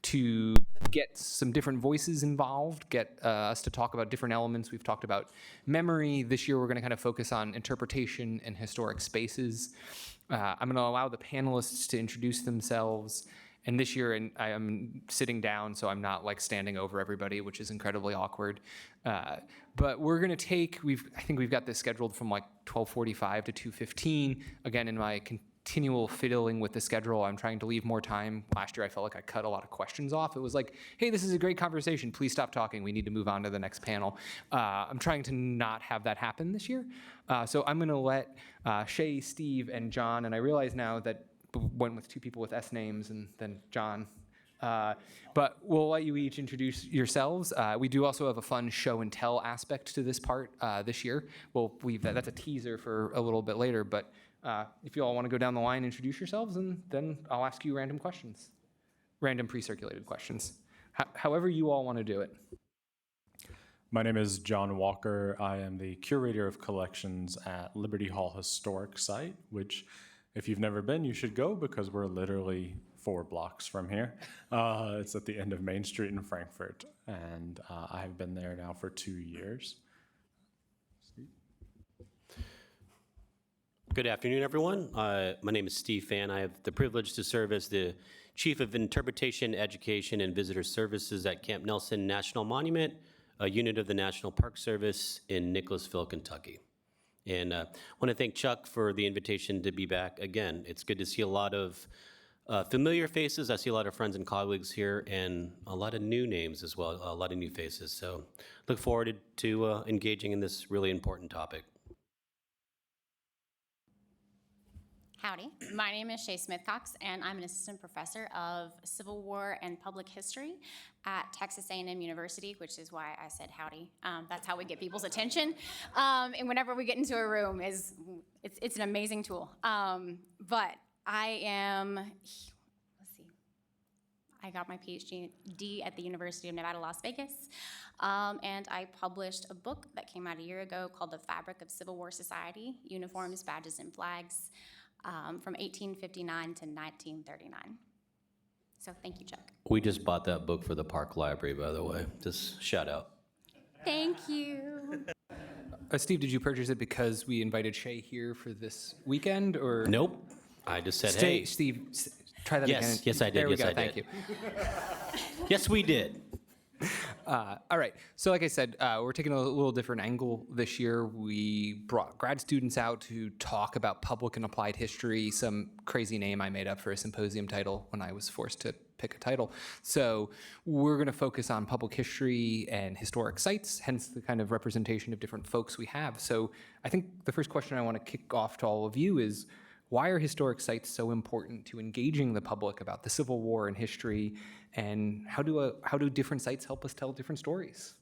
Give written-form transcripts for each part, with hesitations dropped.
to get some different voices involved, get us to talk about different elements. We've talked about memory. This year, we're going to kind of focus on interpretation and historic spaces. I'm going to allow the panelists to introduce themselves. And this year, I am sitting down, so I'm not like standing over everybody, which is incredibly awkward. But we're going to take, I think we've got this scheduled from like 12:45 to 2:15. Again, in my continual fiddling with the schedule, I'm trying to leave more time. Last year, I felt like I cut a lot of questions off. It was like, hey, this is a great conversation. Please stop talking. We need to move on to the next panel. I'm trying to not have that happen this year. So I'm going to let Shae, Steve, and John, and I realize now that went with two people with S names and then John. But we'll let you each introduce yourselves. We do also have a fun show and tell aspect to this part this year. We'll leave that. That's a teaser for a little bit later. But if you all want to go down the line, introduce yourselves, and then I'll ask you random questions, random pre-circulated questions, however you all want to do it. My name is John Walker. I am the Curator of Collections at Liberty Hall Historic Site, which, if you've never been, you should go because we're literally 4 blocks from here. It's at the end of Main Street in Frankfurt, and I have been there now for 2 years. Good afternoon, everyone. My name is Steve Phan. I have the privilege to serve as the Chief of Interpretation, Education, and Visitor Services at Camp Nelson National Monument, a unit of the National Park Service in Nicholasville, Kentucky. And I want to thank Chuck for the invitation to be back again. It's good to see a lot of familiar faces. I see a lot of friends and colleagues here, and a lot of new names as well, a lot of new faces. So look forward to engaging in this really important topic. Howdy, my name is Shae Smith-Cox, and I'm an assistant professor of Civil War and Public History at Texas A&M University, which is why I said howdy. That's how we get people's attention. And whenever we get into a room, it's an amazing tool. But I am, I got my PhD at the University of Nevada, Las Vegas. And I published a book that came out a year ago called The Fabric of Civil War Society, Uniforms, Badges, and Flags. From 1859 to 1939. So thank you, Chuck. We just bought that book for the Park Library, by the way. Just shout out. Thank you. Steve, did you purchase it because we invited Shae here for this weekend, or? Nope. I just said, hey. Steve, try that again. Yes, I did. There we yes, go. I Thank did. you. Yes, we did. All right. So like I said, we're taking a little different angle this year. We brought grad students out to talk about public and applied history, some crazy name I made up for a symposium title when I was forced to pick a title. So we're going to focus on public history and historic sites, hence the kind of representation of different folks we have. So I think the first question I want to kick off to all of you is, why are historic sites so important to engaging the public about the Civil War and history, and how do different sites help us tell different stories?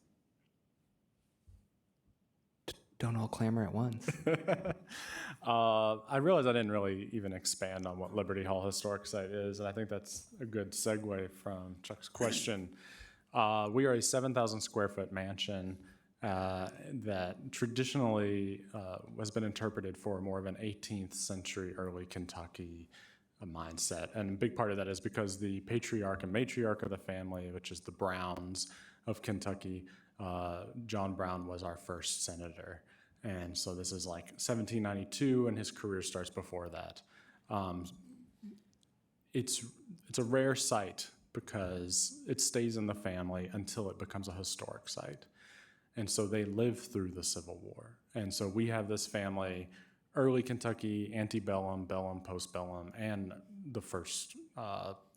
Don't all clamor at once. I realized I didn't really even expand on what Liberty Hall Historic Site is, and I think that's a good segue from Chuck's question. We are a 7,000 square foot mansion that traditionally has been interpreted for more of an 18th century early Kentucky mindset. And a big part of that is because the patriarch and matriarch of the family, which is the Browns of Kentucky, John Brown was our first senator. And so this is like 1792, and his career starts before that. It's a rare site because it stays in the family until it becomes a historic site. And so they live through the Civil War. And so we have this family, early Kentucky, antebellum, bellum, postbellum, and the first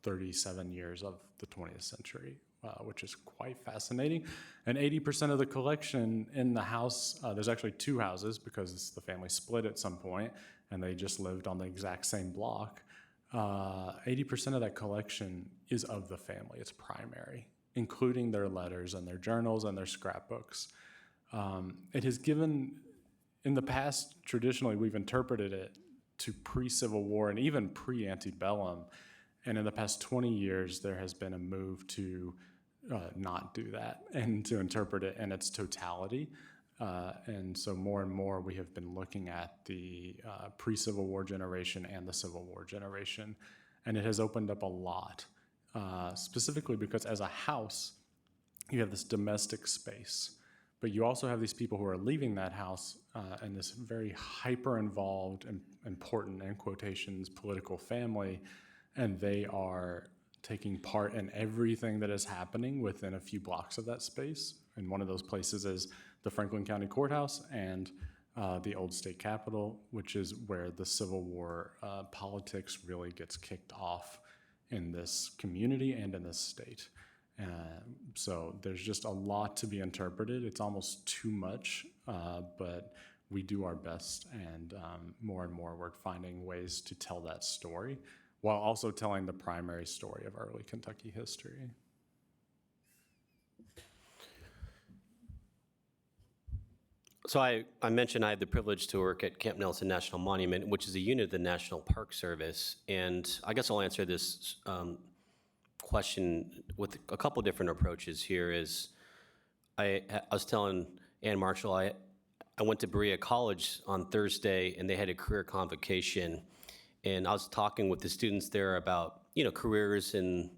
37 years of the 20th century, which is quite fascinating. And 80% of the collection in the house, there's actually 2 houses because the family split at some point and they just lived on the exact same block. 80% of that collection is of the family. It's primary, including their letters and their journals and their scrapbooks. It has given, in the past, traditionally, we've interpreted it to pre-Civil War and even pre-antebellum. And in the past 20 years, there has been a move to not do that and to interpret it in its totality. And so more and more, we have been looking at the pre-Civil War generation and the Civil War generation. And it has opened up a lot specifically because as a house, you have this domestic space, but you also have these people who are leaving that house and this very hyper-involved and important, in quotations, political family, and they are taking part in everything that is happening within a few blocks of that space. And one of those places is the Franklin County Courthouse and the old state capitol, which is where the Civil War politics really gets kicked off in this community and in this state. So there's just a lot to be interpreted. It's almost too much, but we do our best, and more we're finding ways to tell that story while also telling the primary story of early Kentucky history. So I mentioned I had the privilege to work at Camp Nelson National Monument, which is a unit of the National Park Service. And I guess I'll answer this question with a couple different approaches here. Is I was telling Ann Marshall, I went to Berea College on Thursday, and they had a career convocation. And I was talking with the students there about, careers in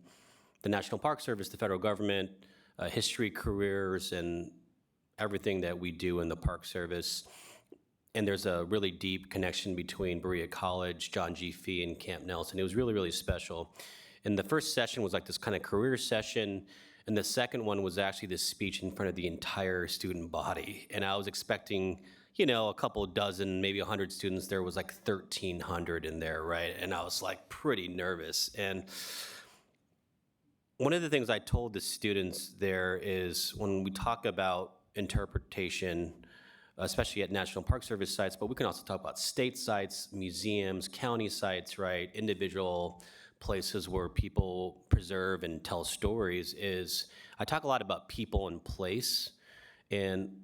the National Park Service, the federal government, history careers, and everything that we do in the Park Service. And there's a really deep connection between Berea College, John G. Fee, and Camp Nelson. It was really, really special. And the first session was like this kind of career session, and the second one was actually this speech in front of the entire student body. And I was expecting, a couple dozen, maybe 100 students. There was like 1,300 in there, right? And I was like pretty nervous. And one of the things I told the students there is when we talk about interpretation, especially at National Park Service sites, but we can also talk about state sites, museums, county sites, right? Individual places where people preserve and tell stories, is I talk a lot about people and place. And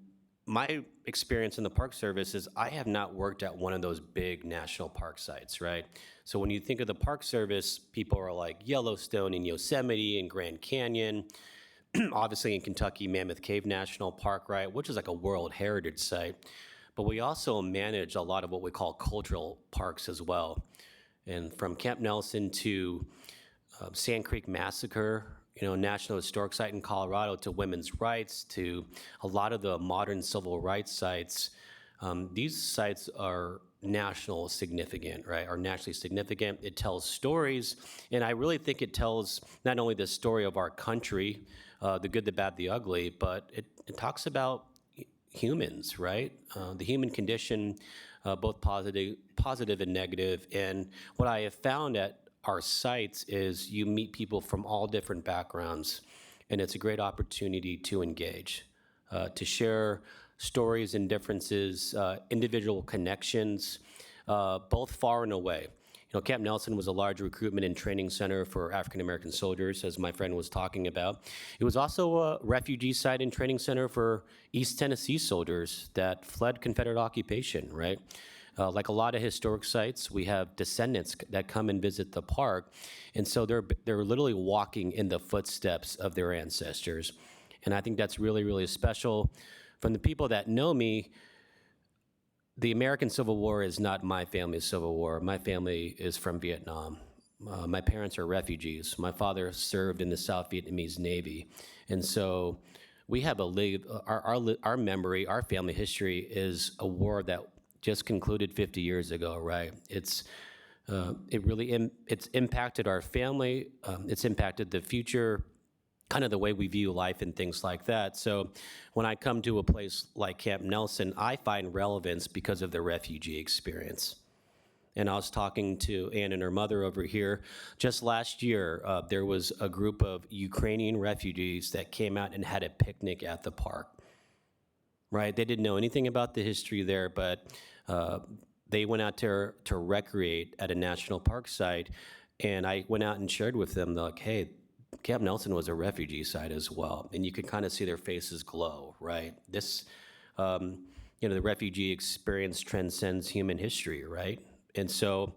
my experience in the Park Service is I have not worked at one of those big national park sites, right? So when you think of the Park Service, people are like Yellowstone and Yosemite and Grand Canyon. Obviously in Kentucky, Mammoth Cave National Park, right, which is like a World Heritage Site. But we also manage a lot of what we call cultural parks as well. And from Camp Nelson to Sand Creek Massacre, National Historic Site in Colorado, to women's rights, to a lot of the modern civil rights sites, these sites are national significant, right? Are nationally significant. It tells stories, and I really think it tells not only the story of our country, the good, the bad, the ugly, but it talks about humans, right? The human condition, both positive and negative. And what I have found at our sites is you meet people from all different backgrounds, and it's a great opportunity to engage, to share stories and differences, individual connections, both far and away. Camp Nelson was a large recruitment and training center for African-American soldiers, as my friend was talking about. It was also a refugee site and training center for East Tennessee soldiers that fled Confederate occupation, right? Like a lot of historic sites, we have descendants that come and visit the park, and so they're literally walking in the footsteps of their ancestors. And I think that's really, really special. From the people that know me, the American Civil War is not my family's Civil War. My family is from Vietnam. My parents are refugees. My father served in the South Vietnamese Navy. And so we have our memory, our family history is a war that just concluded 50 years ago, right? It's impacted our family. It's impacted the future, kind of the way we view life and things like that. So when I come to a place like Camp Nelson, I find relevance because of the refugee experience. And I was talking to Ann and her mother over here. Just last year, there was a group of Ukrainian refugees that came out and had a picnic at the park, right? They didn't know anything about the history there, but they went out to recreate at a national park site. And I went out and shared with them, like, hey, Camp Nelson was a refugee site as well, and you could kind of see their faces glow, right? This, the refugee experience transcends human history, right? And so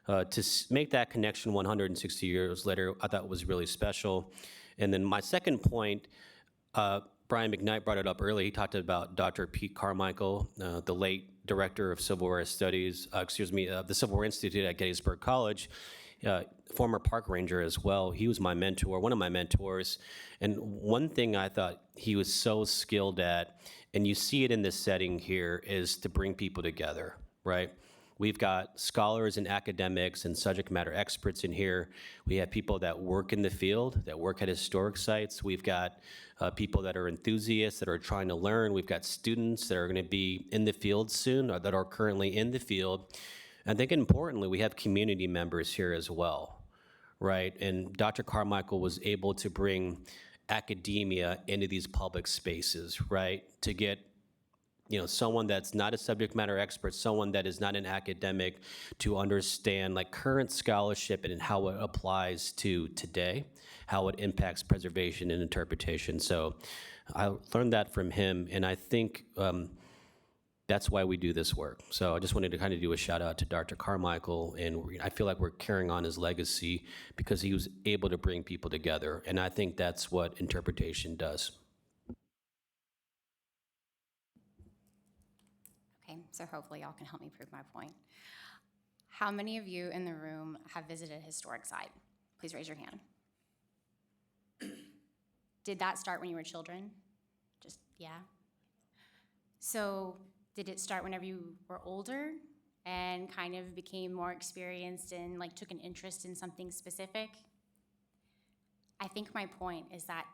to make that connection 160 years later, I thought was really special. And then my second point, Brian McKnight brought it up early. He talked about Dr. Pete Carmichael, the late director of Civil War Studies, the Civil War Institute at Gettysburg College. former park ranger as well. He was my mentor, one of my mentors. And one thing I thought he was so skilled at, and you see it in this setting here, is to bring people together, right? We've got scholars and academics and subject matter experts in here. We have people that work in the field, that work at historic sites. We've got people that are enthusiasts that are trying to learn. We've got students that are going to be in the field soon or that are currently in the field. I think importantly, we have community members here as well, right? And Dr. Carmichael was able to bring academia into these public spaces, right? To get someone that's not a subject matter expert, someone that is not an academic, to understand like current scholarship and how it applies to today, how it impacts preservation and interpretation. So I learned that from him, and I think that's why we do this work. So I just wanted to kind of do a shout out to Dr. Carmichael, and I feel like we're carrying on his legacy because he was able to bring people together, and I think that's what interpretation does. Okay, so hopefully y'all can help me prove my point. How many of you in the room have visited a historic site? Please raise your hand. Did that start when you were children? Just, yeah? So did it start whenever you were older and kind of became more experienced and like took an interest in something specific? I think my point is that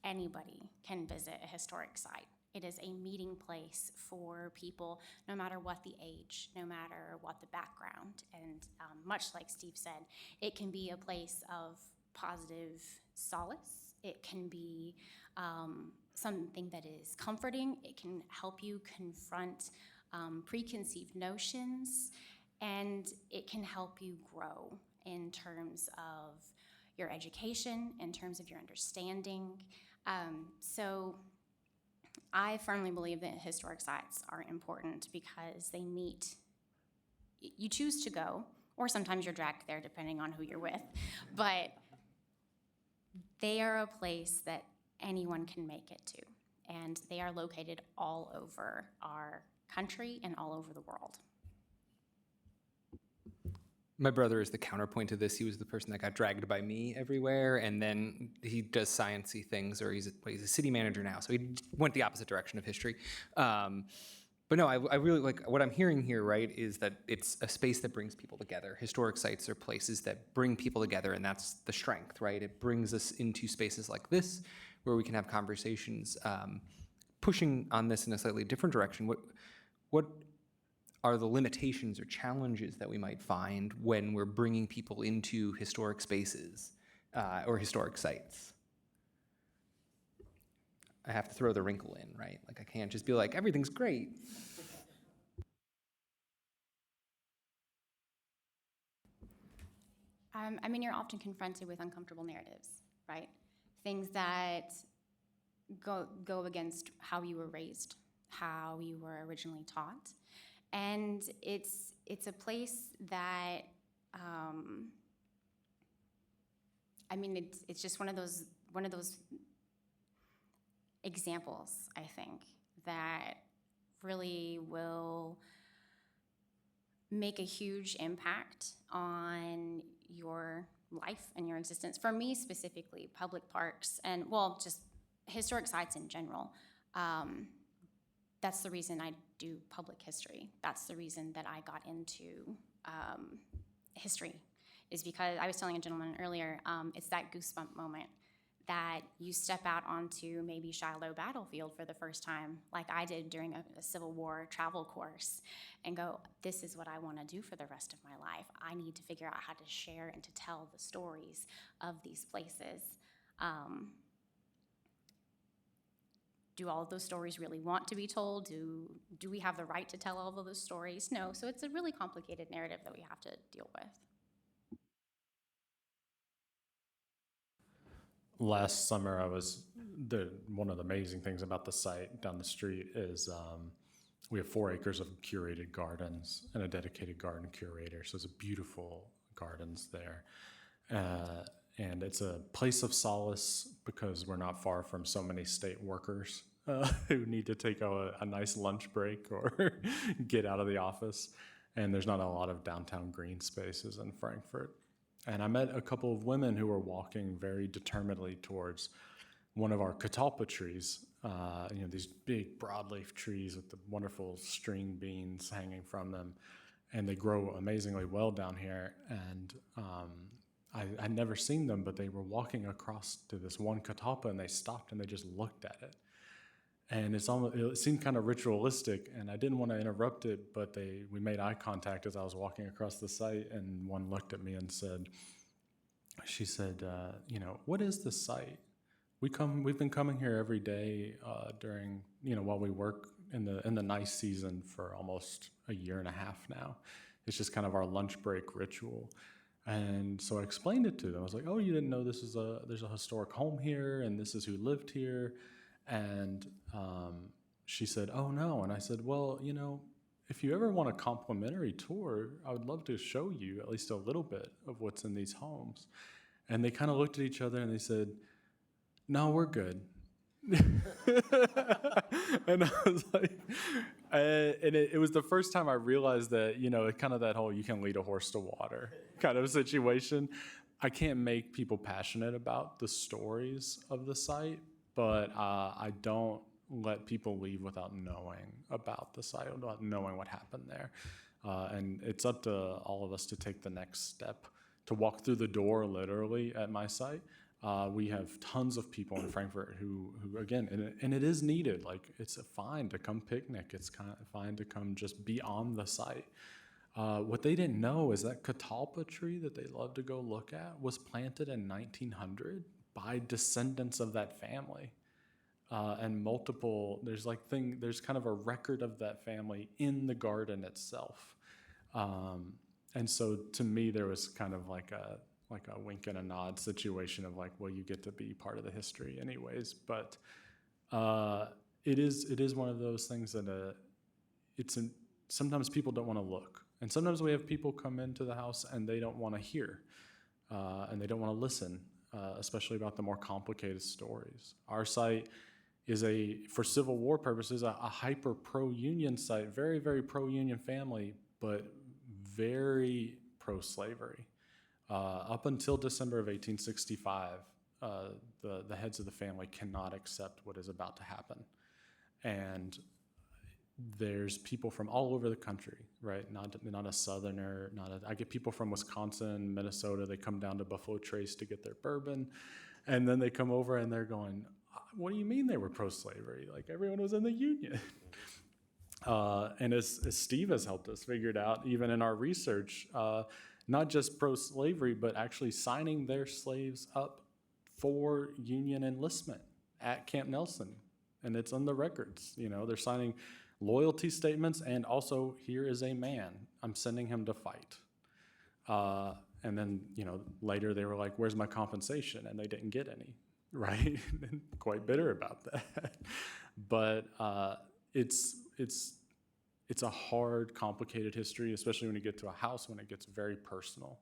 anybody can visit a historic site. It is a meeting place for people, no matter what the age, no matter what the background. And much like Steve said, it can be a place of positive solace. It can be something that is comforting. It can help you confront preconceived notions, and it can help you grow in terms of your education, in terms of your understanding. So I firmly believe that historic sites are important because they meet, you choose to go, or sometimes you're dragged there depending on who you're with, but they are a place that anyone can make it to, and they are located all over our country and all over the world. My brother is the counterpoint to this. He was the person that got dragged by me everywhere, and then he does sciencey things, or he's a city manager now, so he went the opposite direction of history. But no, I really like what I'm hearing here, right, is that it's a space that brings people together. Historic sites are places that bring people together, and that's the strength, right? It brings us into spaces like this where we can have conversations pushing on this in a slightly different direction. What are the limitations or challenges that we might find when we're bringing people into historic spaces or historic sites? I have to throw the wrinkle in, right? Like I can't just be like, everything's great. I mean, you're often confronted with uncomfortable narratives, right? Things that go against how you were raised, how you were originally taught. And it's a place that, I mean, it's just one of those examples, I think, that really will make a huge impact on your life and your existence. For me specifically, public parks and, well, just historic sites in general. That's the reason I do public history. That's the reason that I got into history, is because I was telling a gentleman earlier, it's that goosebump moment that you step out onto maybe Shiloh battlefield for the first time, like I did during a Civil War travel course, and go, this is what I want to do for the rest of my life. I need to figure out how to share and to tell the stories of these places. Do all of those stories really want to be told? Do we have the right to tell all of those stories? No, so it's a really complicated narrative that we have to deal with. Last summer, one of the amazing things about the site down the street is we have 4 acres of curated gardens and a dedicated garden curator. So it's beautiful gardens there. And it's a place of solace because we're not far from so many state workers who need to take a nice lunch break or get out of the office. And there's not a lot of downtown green spaces in Frankfurt. And I met a couple of women who were walking very determinedly towards one of our catalpa trees, these big broadleaf trees with the wonderful string beans hanging from them. And they grow amazingly well down here. And I'd never seen them, but they were walking across to this one catalpa, and they stopped and they just looked at it. And it seemed kind of ritualistic, and I didn't want to interrupt it, but we made eye contact as I was walking across the site, and one looked at me and she said, what is this site? We've been coming here every day during, while we work in the nice season for almost a year and a half now. It's just kind of our lunch break ritual. And so I explained it to them. I was like, oh, you didn't know there's a historic home here, and this is who lived here. And she said, oh, no. And I said, well, if you ever want a complimentary tour, I would love to show you at least a little bit of what's in these homes. And they kind of looked at each other and they said, no, we're good. And I was like, and it was the first time I realized that, kind of that whole you can lead a horse to water kind of situation. I can't make people passionate about the stories of the site, but I don't let people leave without knowing about the site, without knowing what happened there. And it's up to all of us to take the next step, to walk through the door literally at my site. We have tons of people in Frankfurt who again, and it is needed. Like, it's fine to come picnic. It's kind of fine to come just be on the site. What they didn't know is that catalpa tree that they love to go look at was planted in 1900 by descendants of that family. And there's kind of a record of that family in the garden itself. And so to me, there was kind of like a wink and a nod situation of like, well, you get to be part of the history anyways. But it is one of those things that sometimes people don't want to look. And sometimes we have people come into the house and they don't want to hear, and they don't want to listen, especially about the more complicated stories. Our site is for Civil War purposes, a hyper pro-union site, very, very pro-union family, but very pro-slavery. Up until December of 1865, the heads of the family cannot accept what is about to happen. And there's people from all over the country, right? Not a Southerner, I get people from Wisconsin, Minnesota. They come down to Buffalo Trace to get their bourbon. And then they come over and they're going, what do you mean they were pro-slavery? Like, everyone was in the Union. And as Steve has helped us figure it out, even in our research, not just pro-slavery, but actually signing their slaves up for Union enlistment at Camp Nelson. And it's on the records. They're signing loyalty statements, and also, here is a man. I'm sending him to fight. And then, later they were like, where's my compensation? And they didn't get any, right? Quite bitter about that. But it's a hard, complicated history, especially when you get to a house, when it gets very personal.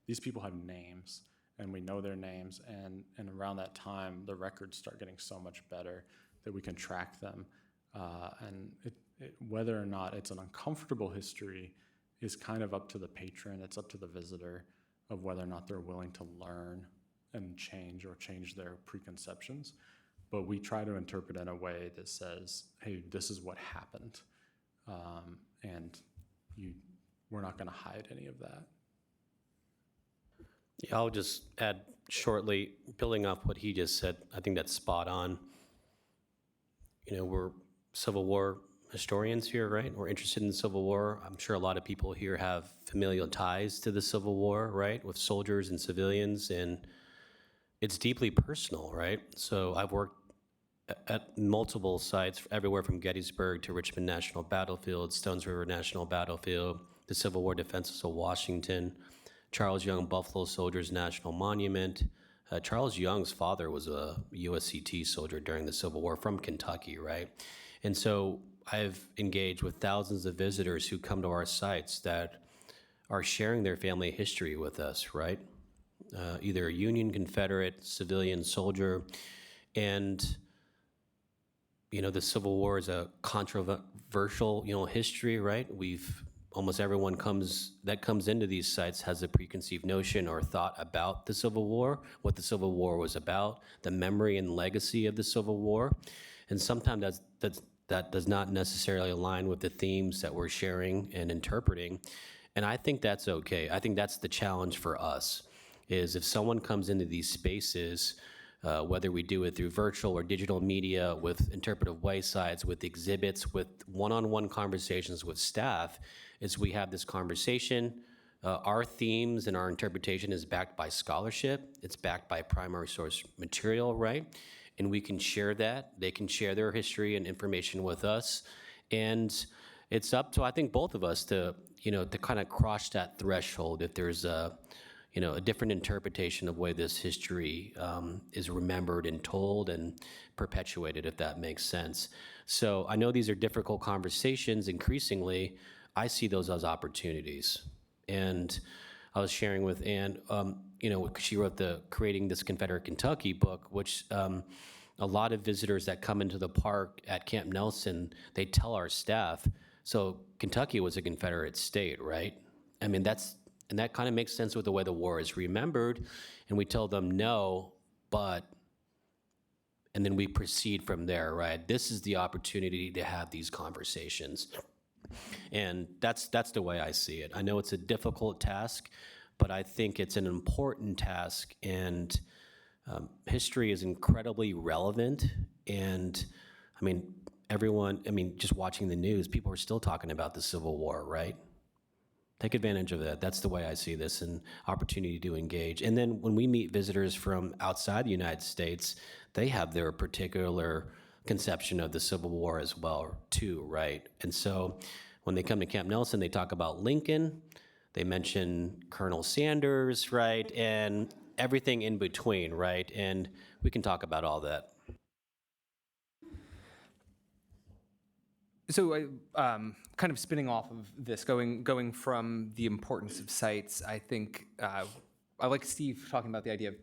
These people have names, and we know their names, and around that time, the records start getting so much better that we can track them. And whether or not it's an uncomfortable history is kind of up to the patron, it's up to the visitor, of whether or not they're willing to learn and change their preconceptions. But we try to interpret in a way that says, hey, this is what happened. And we're not going to hide any of that. Yeah, I'll just add shortly, building off what he just said, I think that's spot on. We're Civil War historians here, right? We're interested in the Civil War. I'm sure a lot of people here have familial ties to the Civil War, right? With soldiers and civilians, and it's deeply personal, right? So I've worked at multiple sites, everywhere from Gettysburg to Richmond National Battlefield, Stones River National Battlefield, the Civil War Defenses of Washington, Charles Young Buffalo Soldiers National Monument. Charles Young's father was a USCT soldier during the Civil War from Kentucky, right? And so I've engaged with thousands of visitors who come to our sites that are sharing their family history with us, right? Either Union, Confederate, civilian, soldier. And, the Civil War is a controversial, history, right? We've almost everyone that comes into these sites has a preconceived notion or thought about the Civil War, what the Civil War was about, the memory and legacy of the Civil War. And sometimes that does not necessarily align with the themes that we're sharing and interpreting. And I think that's okay. I think that's the challenge for us, is if someone comes into these spaces, whether we do it through virtual or digital media, with interpretive waysites, with exhibits, with one-on-one conversations with staff, is we have this conversation. Our themes and our interpretation is backed by scholarship. It's backed by primary source material, right? And we can share that. They can share their history and information with us. And it's up to, I think, both of us to kind of cross that threshold if there's a different interpretation of the way this history is remembered and told and perpetuated, if that makes sense. So I know these are difficult conversations. Increasingly, I see those as opportunities. And I was sharing with Ann, she wrote the Creating This Confederate Kentucky book, which a lot of visitors that come into the park at Camp Nelson, they tell our staff, so Kentucky was a Confederate state, right? I mean, and that kind of makes sense with the way the war is remembered. And we tell them no, and then we proceed from there, right? This is the opportunity to have these conversations. And that's the way I see it. I know it's a difficult task, but I think it's an important task, and history is incredibly relevant. And just watching the news, people are still talking about the Civil War, right? Take advantage of that. That's the way I see this, an opportunity to engage. And then when we meet visitors from outside the United States, they have their particular conception of the Civil War as well, too, right? And so when they come to Camp Nelson, they talk about Lincoln, they mention Colonel Sanders, right? And everything in between, right? And we can talk about all that. So, kind of spinning off of this, going from the importance of sites, I think I like Steve talking about the idea of,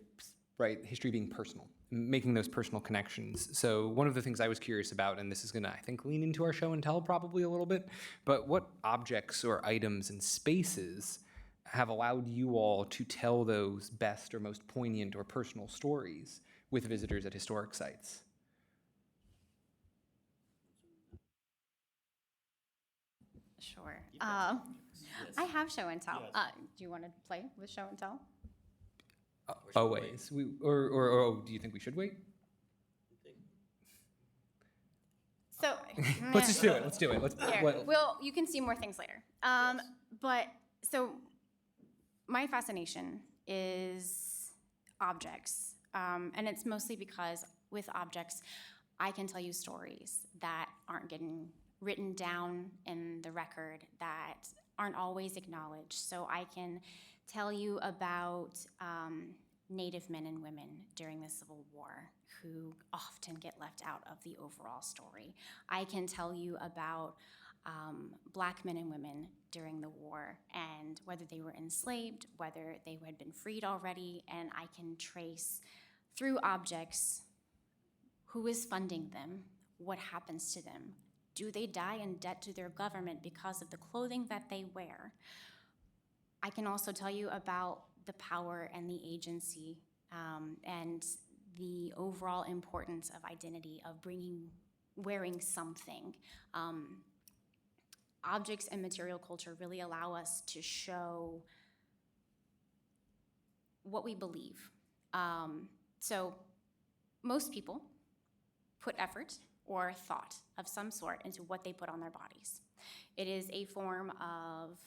right, history being personal, making those personal connections. So one of the things I was curious about, and this is going to, I think, lean into our show and tell probably a little bit, but what objects or items and spaces have allowed you all to tell those best or most poignant or personal stories with visitors at historic sites? Sure. I have show and tell. Do you want to play with show and tell? Always. Or do you think we should wait? So Let's just do it. Let's do it. Well, you can see more things later. But so my fascination is objects, and it's mostly because with objects, I can tell you stories that aren't getting written down in the record, that aren't always acknowledged. So I can tell you about Native men and women during the Civil War who often get left out of the overall story. I can tell you about Black men and women during the war, and whether they were enslaved, whether they had been freed already, and I can trace through objects who is funding them, what happens to them. Do they die in debt to their government because of the clothing that they wear? I can also tell you about the power and the agency and the overall importance of identity, of wearing something. Objects and material culture really allow us to show what we believe. So most people put effort or thought of some sort into what they put on their bodies. It is a form of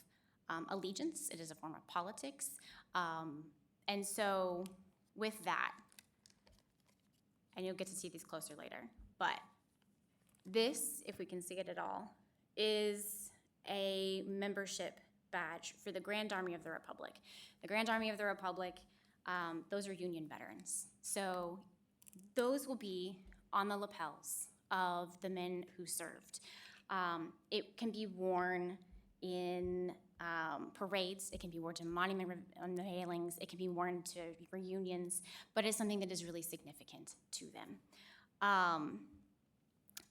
allegiance, it is a form of politics. And so with that, and you'll get to see these closer later, but this, if we can see it at all, is a membership badge for the Grand Army of the Republic. The Grand Army of the Republic, those are Union veterans. So those will be on the lapels of the men who served. It can be worn in parades, it can be worn to monument unveilings, it can be worn to reunions, but it's something that is really significant to them.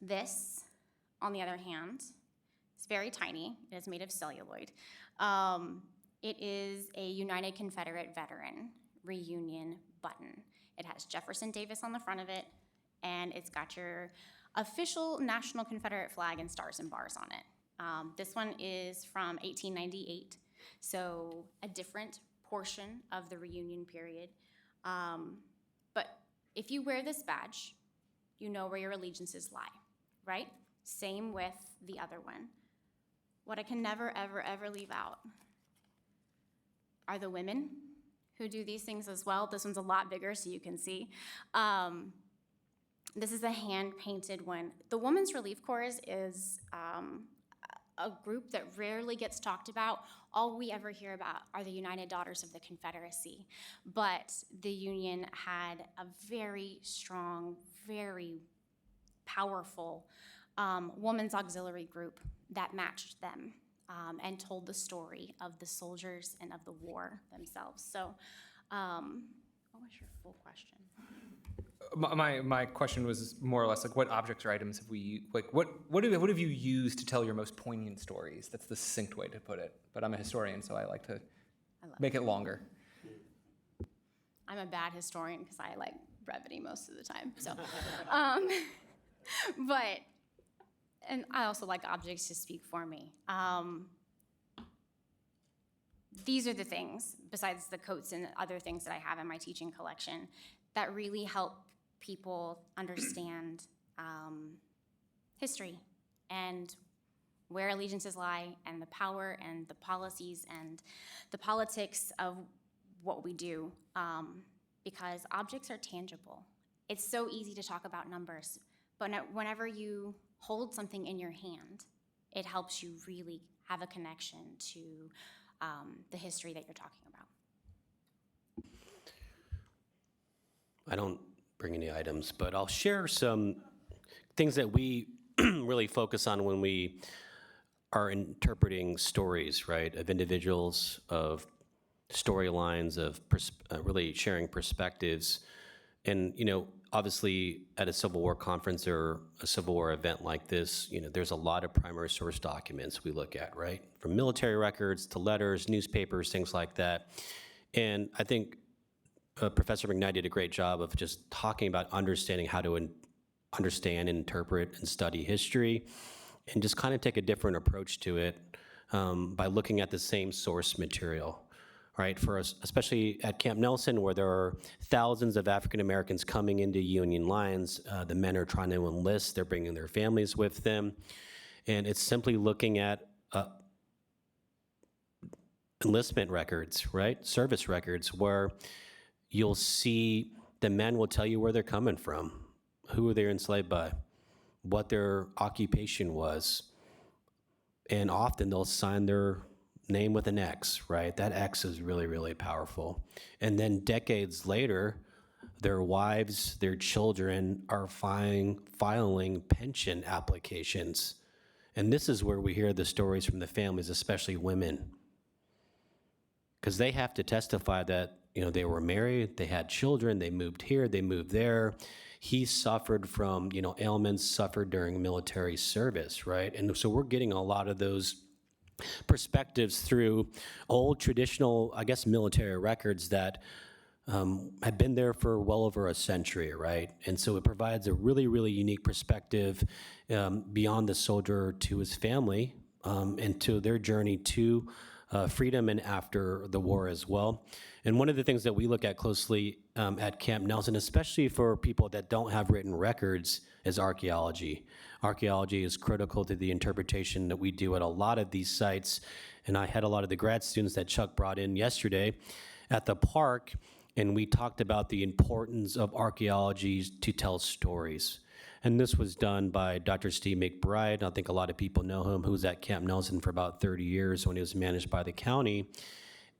This, on the other hand, It's very tiny. It is made of celluloid. It is a United Confederate Veteran reunion button. It has Jefferson Davis on the front of it, and it's got your official National Confederate flag and stars and bars on it. This one is from 1898, so a different portion of the reunion period. But if you wear this badge, you know where your allegiances lie, right? Same with the other one. What I can never, ever, ever leave out are the women who do these things as well. This one's a lot bigger so you can see. This is a hand-painted one. The Women's Relief Corps is a group that rarely gets talked about. All we ever hear about are the United Daughters of the Confederacy. But the Union had a very strong, very powerful women's auxiliary group that matched them and told the story of the soldiers and of the war themselves. So what was your full question? My question was more or less like, what objects or items have we, like, what have you used to tell your most poignant stories? That's the succinct way to put it. But I'm a historian, so I like to make it longer. I'm a bad historian because I like brevity most of the time. So, and I also like objects to speak for me. These are the things, besides the coats and other things that I have in my teaching collection, that really help people understand history and where allegiances lie and the power and the policies and the politics of what we do, because objects are tangible. It's so easy to talk about numbers, but whenever you hold something in your hand, it helps you really have a connection to the history that you're talking about. I don't bring any items, but I'll share some things that we really focus on when we are interpreting stories, right, of individuals, of storylines, of really sharing perspectives. And, you know, obviously at a Civil War conference or a Civil War event like this, you know, there's a lot of primary source documents we look at, right? From military records to letters, newspapers, things like that. And I think Professor McKnight did a great job of just talking about understanding how to understand, interpret, and study history, and just kind of take a different approach to it by looking at the same source material, right? For us, especially at Camp Nelson, where there are thousands of African Americans coming into Union lines, the men are trying to enlist, they're bringing their families with them, and it's simply looking at enlistment records, right? Service records, where you'll see the men will tell you where they're coming from, who they're enslaved by, what their occupation was, and often they'll sign their name with an X, right? That X is really, really powerful. And then decades later, their wives, their children are filing pension applications. And this is where we hear the stories from the families, especially women, because they have to testify that, you know, they were married, they had children, they moved here, they moved there. He suffered from, you know, ailments suffered during military service, right? And so we're getting a lot of those perspectives through old traditional, I guess, military records that had been there for well over a century, right? And so it provides a really, really unique perspective beyond the soldier to his family and to their journey to freedom and after the war as well. And one of the things that we look at closely at Camp Nelson, especially for people that don't have written records, is archaeology. Archaeology is critical to the interpretation that we do at a lot of these sites. And I had a lot of the grad students that Chuck brought in yesterday at the park, and we talked about the importance of archaeology to tell stories. And this was done by Dr. Steve McBride. I think a lot of people know him, who was at Camp Nelson for about 30 years when he was managed by the county.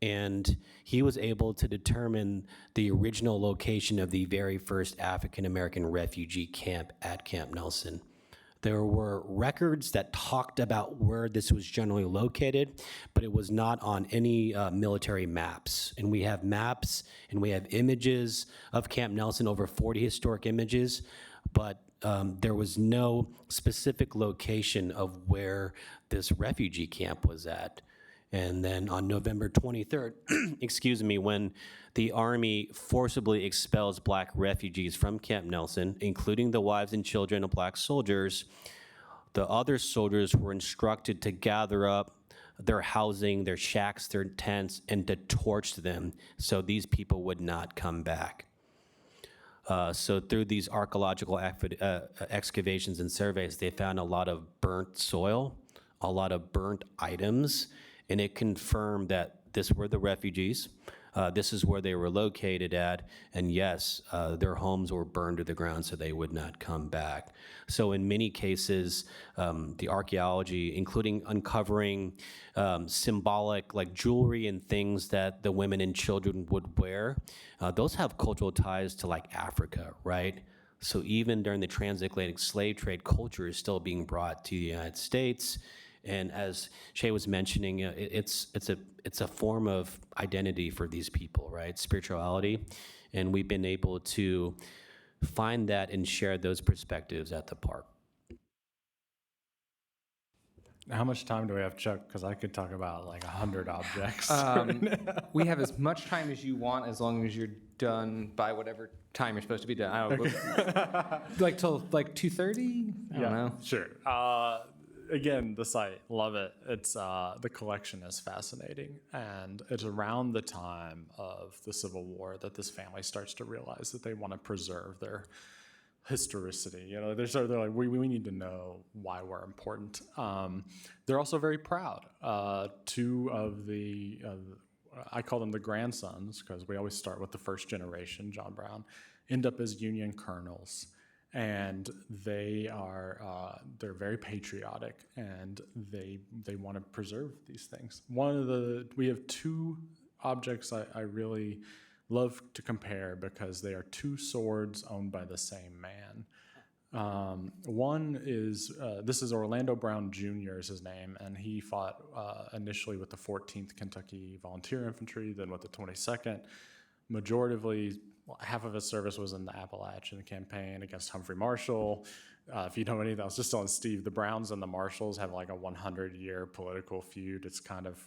And he was able to determine the original location of the very first African-American refugee camp at Camp Nelson. There were records that talked about where this was generally located, but it was not on any military maps. And we have maps and we have images of Camp Nelson, over 40 historic images, but there was no specific location of where this refugee camp was at. And then on November 23rd, excuse me, when the Army forcibly expels Black refugees from Camp Nelson, including the wives and children of Black soldiers, the other soldiers were instructed to gather up their housing, their shacks, their tents, and to torch them so these people would not come back. So through these archaeological excavations and surveys, they found a lot of burnt soil, a lot of burnt items, and it confirmed that this were the refugees. This is where they were located at, and yes, their homes were burned to the ground so they would not come back. So in many cases, the archaeology, including uncovering symbolic like jewelry and things that the women and children would wear, those have cultural ties to like Africa, right? So even during the transatlantic slave trade, culture is still being brought to the United States. And as Shae was mentioning, it's a form of identity for these people, right? Spirituality. And we've been able to find that and share those perspectives at the park. How much time do we have, Chuck? Because I could talk about like 100 objects. We have as much time as you want, as long as you're done by whatever time you're supposed to be done. I don't know, like till like 2:30? I don't know. Sure. Again, the site, love it. It's the collection is fascinating, and it's around the time of the Civil War that this family starts to realize that they want to preserve their historicity. You know, they're like, we need to know why we're important. They're also very proud. Two of the I call them the grandsons because we always start with the first generation, John Brown, end up as Union colonels. And they are they're very patriotic, and they want to preserve these things. We have two objects I really love to compare because they are two swords owned by the same man. One is this is Orlando Brown Jr. is his name, and he fought initially with the 14th Kentucky Volunteer Infantry, then with the 22nd. Majoritively, half of his service was in the Appalachian campaign against Humphrey Marshall. If you know anything, I was just telling Steve, the Browns and the Marshalls have like a 100-year political feud. It's kind of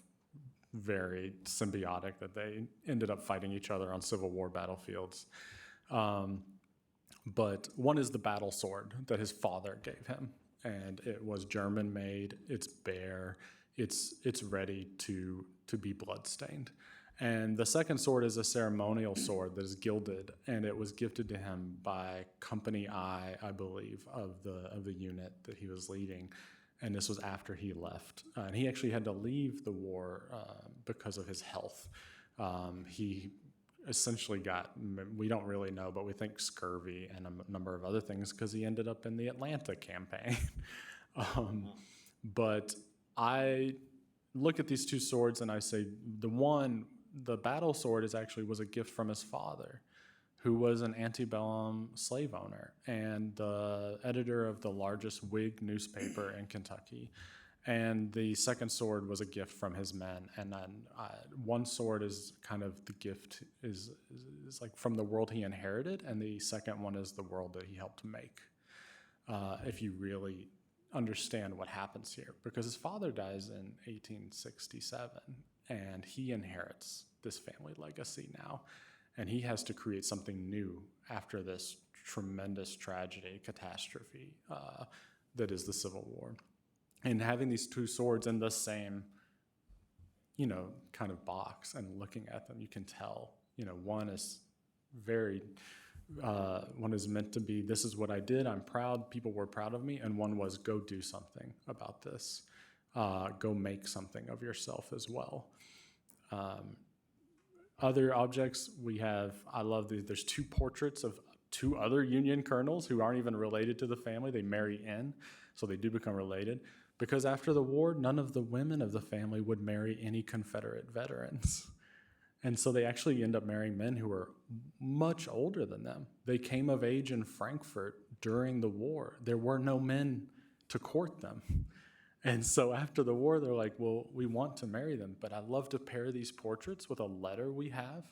very symbiotic that they ended up fighting each other on Civil War battlefields. But one is the battle sword that his father gave him, and it was German made. It's bare. It's ready to be bloodstained. And the second sword is a ceremonial sword that is gilded, and it was gifted to him by Company I believe, of the unit that he was leading. And this was after he left. And he actually had to leave the war because of his health. He essentially got, we don't really know, but we think scurvy and a number of other things because he ended up in the Atlanta campaign. But I look at these two swords and I say, the battle sword was a gift from his father, who was an antebellum slave owner and the editor of the largest Whig newspaper in Kentucky. And the second sword was a gift from his men. And then one sword is kind of the gift is like from the world he inherited, and the second one is the world that he helped make. If you really understand what happens here, because his father dies in 1867, and he inherits this family legacy now, and he has to create something new after this tremendous tragedy, catastrophe that is the Civil War. And having these two swords in the same, kind of box and looking at them, you can tell, one is one is meant to be, this is what I did, I'm proud, people were proud of me, and one was go do something about this. Go make something of yourself as well. Other objects we have, I love there's two portraits of two other Union colonels who aren't even related to the family. They marry in, so they do become related. Because after the war, none of the women of the family would marry any Confederate veterans. And so they actually end up marrying men who were much older than them. They came of age in Frankfurt during the war. There were no men to court them. And so after the war, they're like, well, we want to marry them, but I'd love to pair these portraits with a letter we have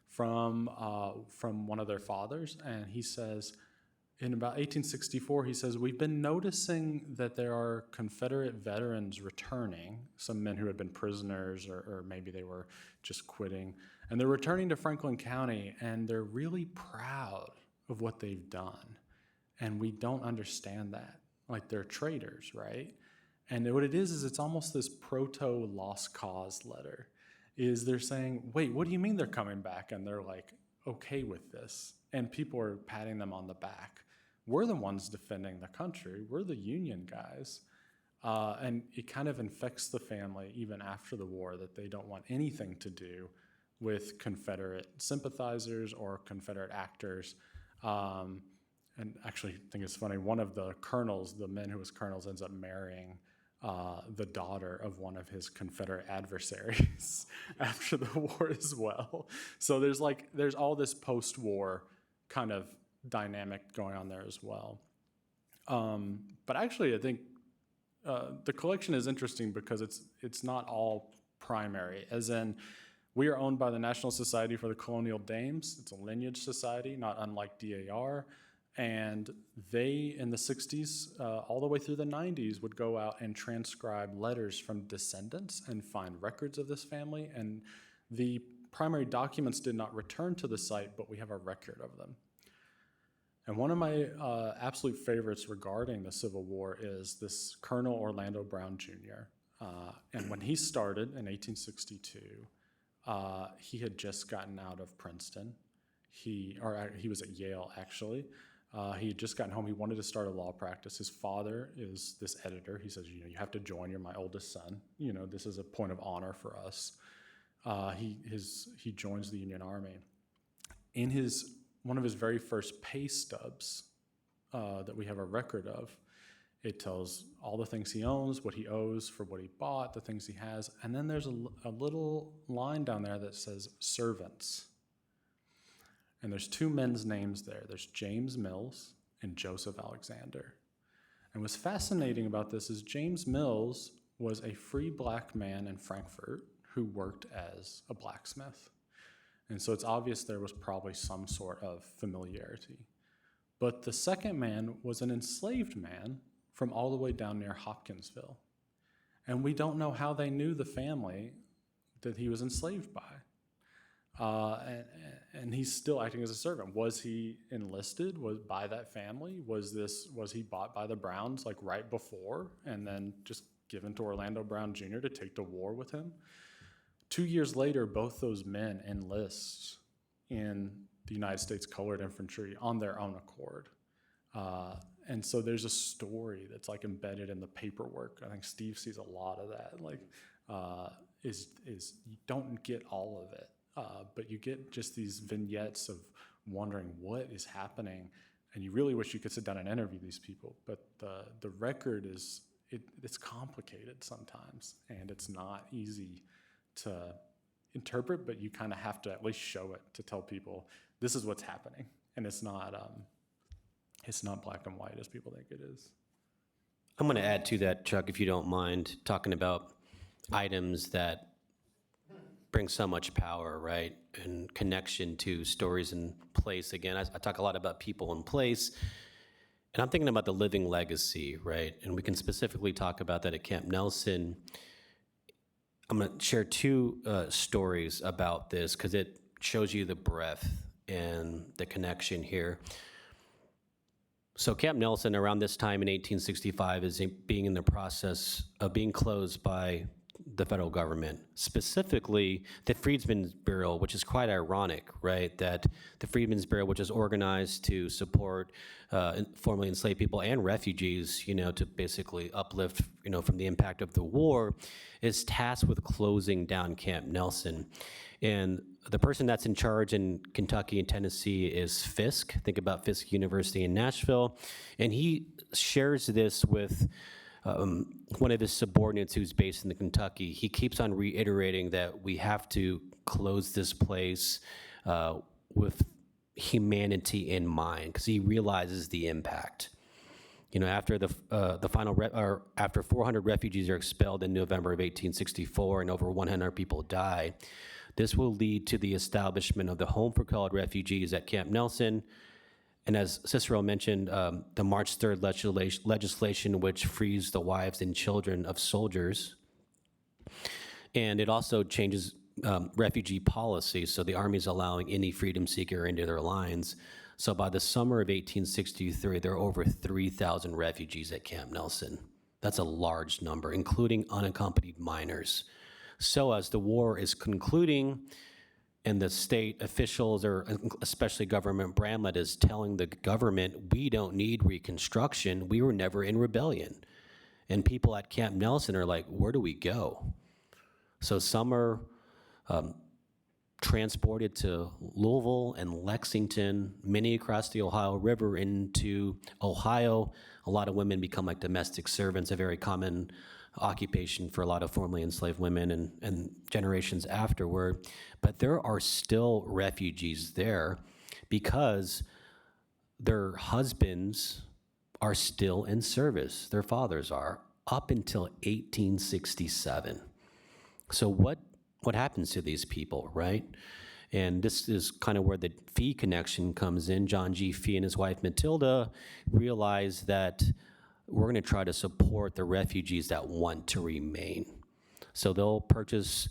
from one of their fathers. And he says, in about 1864, he says, we've been noticing that there are Confederate veterans returning, some men who had been prisoners or maybe they were just quitting, and they're returning to Franklin County, and they're really proud of what they've done. And we don't understand that. Like, they're traitors, right? And what it is it's almost this proto-lost cause letter. Is they're saying, wait, what do you mean they're coming back? And they're like, okay with this. And people are patting them on the back. We're the ones defending the country. We're the Union guys. And it kind of infects the family even after the war that they don't want anything to do with Confederate sympathizers or Confederate actors. And actually, I think it's funny, one of the colonels, the men who was colonels, ends up marrying the daughter of one of his Confederate adversaries after the war as well. So there's all this post-war kind of dynamic going on there as well. But actually, I think the collection is interesting because it's not all primary, as in we are owned by the National Society for the Colonial Dames. It's a lineage society, not unlike DAR. And they, in the 60s, all the way through the 90s, would go out and transcribe letters from descendants and find records of this family. And the primary documents did not return to the site, but we have a record of them. And one of my absolute favorites regarding the Civil War is this Colonel Orlando Brown Jr. And when he started in 1862, he had just gotten out of Princeton. He was at Yale, actually. He had just gotten home. He wanted to start a law practice. His father is this editor. He says, you have to join. You're my oldest son. This is a point of honor for us. He joins the Union Army. In one of his very first pay stubs that we have a record of, it tells all the things he owns, what he owes for what he bought, the things he has. And then there's a little line down there that says servants. And there's two men's names there. There's James Mills and Joseph Alexander. And what's fascinating about this is James Mills was a free black man in Frankfurt who worked as a blacksmith. And so it's obvious there was probably some sort of familiarity. But the second man was an enslaved man from all the way down near Hopkinsville. And we don't know how they knew the family that he was enslaved by. And he's still acting as a servant. Was he enlisted by that family? Was he bought by the Browns like right before and then just given to Orlando Brown Jr. to take to war with him? 2 years later, both those men enlist in the United States Colored Infantry on their own accord. And so there's a story that's like embedded in the paperwork. I think Steve sees a lot of that. Is you don't get all of it. But you get just these vignettes of wondering what is happening, and you really wish you could sit down and interview these people. But the record it's complicated sometimes, and it's not easy to interpret. But you kind of have to at least show it to tell people this is what's happening, and it's not black and white as people think it is. I'm going to add to that, Chuck, if you don't mind, talking about items that bring so much power, right, and connection to stories and place. Again, I talk a lot about people and place, and I'm thinking about the living legacy, right? And we can specifically talk about that at Camp Nelson. I'm going to share two stories about this because it shows you the breadth and the connection here. So Camp Nelson, around this time in 1865, is being in the process of being closed by the federal government, specifically the Freedmen's Bureau, which is quite ironic, right? That the Freedmen's Bureau, which is organized to support formerly enslaved people and refugees, to basically uplift, from the impact of the war, is tasked with closing down Camp Nelson. And the person that's in charge in Kentucky and Tennessee is Fisk. Think about Fisk University in Nashville. And he shares this with one of his subordinates who's based in Kentucky. He keeps on reiterating that we have to close this place with humanity in mind, because he realizes the impact. After after 400 refugees are expelled in November of 1864 and over 100 people die, this will lead to the establishment of the Home for Colored Refugees at Camp Nelson, And as Cicero mentioned, the March 3rd legislation, which frees the wives and children of soldiers. And it also changes refugee policy. So the Army is allowing any freedom seeker into their lines. So by the summer of 1863, there are over 3,000 refugees at Camp Nelson. That's a large number, including unaccompanied minors. So as the war is concluding, and the state officials, or especially Government Bramlett, is telling the government, we don't need Reconstruction, we were never in rebellion. And people at Camp Nelson are like, where do we go? So some are transported to Louisville and Lexington, many across the Ohio River into Ohio. A lot of women become like domestic servants, a very common occupation for a lot of formerly enslaved women and generations afterward. But there are still refugees there because their husbands are still in service. Their fathers are, up until 1867. So what happens to these people, right? And this is kind of where the Fee connection comes in. John G. Fee and his wife Matilda realized that we're going to try to support the refugees that want to remain. So they'll purchase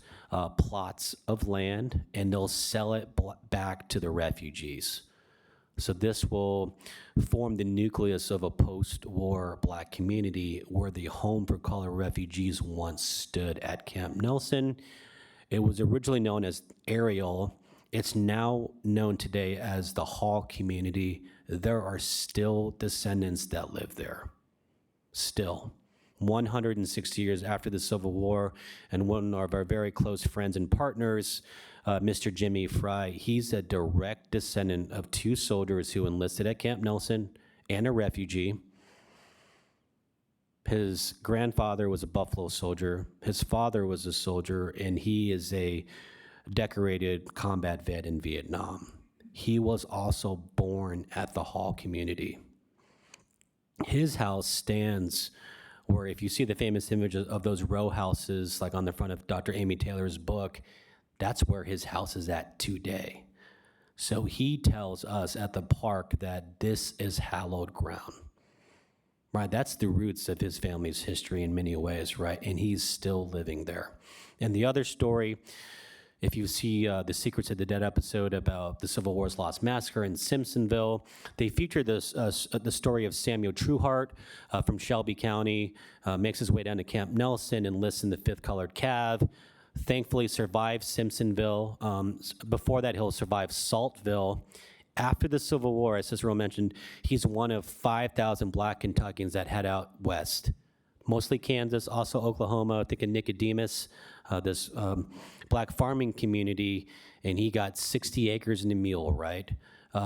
plots of land and they'll sell it back to the refugees. So this will form the nucleus of a post-war Black community where the home for color refugees once stood at Camp Nelson. It was originally known as Ariel. It's now known today as the Hall community. There are still descendants that live there. Still. 160 years after the Civil War, and one of our very close friends and partners, Mr. Jimmy Fry, he's a direct descendant of 2 soldiers who enlisted at Camp Nelson and a refugee. His grandfather was a Buffalo soldier. His father was a soldier, and he is a decorated combat vet in Vietnam. He was also born at the Hall community. His house stands where, if you see the famous image of those row houses, like on the front of Dr. Amy Taylor's book, that's where his house is at today. So he tells us at the park that this is hallowed ground, right? That's the roots of his family's history in many ways, right? And he's still living there. And the other story, if you see the Secrets of the Dead episode about the Civil War's Lost Massacre in Simpsonville, they feature this, the story of Samuel Trueheart from Shelby County, makes his way down to Camp Nelson, enlists in the 5th Colored Cav, thankfully survives Simpsonville. Before that, he'll survive Saltville. After the Civil War, as Cicero mentioned, he's one of 5,000 Black Kentuckians that head out west, mostly Kansas, also Oklahoma. I think in Nicodemus, this Black farming community, and he got 60 acres and a mule, right?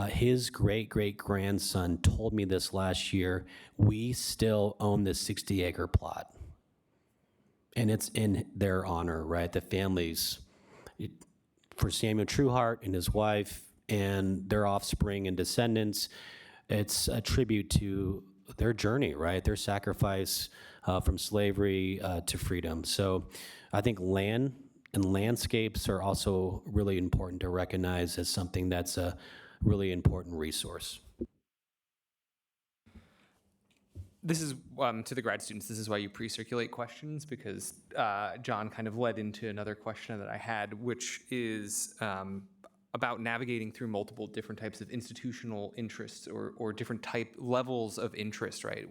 His great-great-grandson told me this last year, we still own this 60-acre plot. And it's in their honor, right? The families, for Samuel Trueheart and his wife and their offspring and descendants, it's a tribute to their journey, right? Their sacrifice from slavery to freedom. So I think land and landscapes are also really important to recognize as something that's a really important resource. This is, to the grad students, this is why you pre-circulate questions, because John kind of led into another question that I had, which is about navigating through multiple different types of institutional interests or different type levels of interest, right?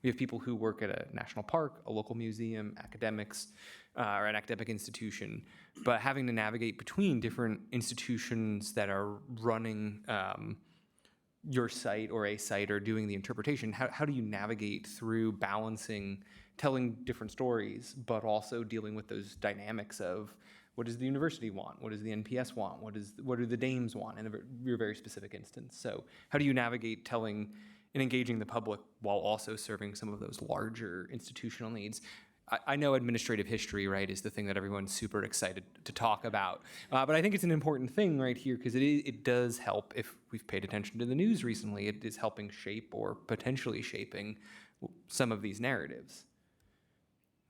We have people who work at a national park, a local museum, academics, or an academic institution, but having to navigate between different institutions that are running your site or a site or doing the interpretation. How do you navigate through balancing telling different stories, but also dealing with those dynamics of what does the university want? What does the NPS want? What do the Dames want in your very specific instance? So how do you navigate telling and engaging the public while also serving some of those larger institutional needs? I know administrative history, right, is the thing that everyone's super excited to talk about. But I think it's an important thing right here because it does help, if we've paid attention to the news recently, it is helping shape or potentially shaping some of these narratives.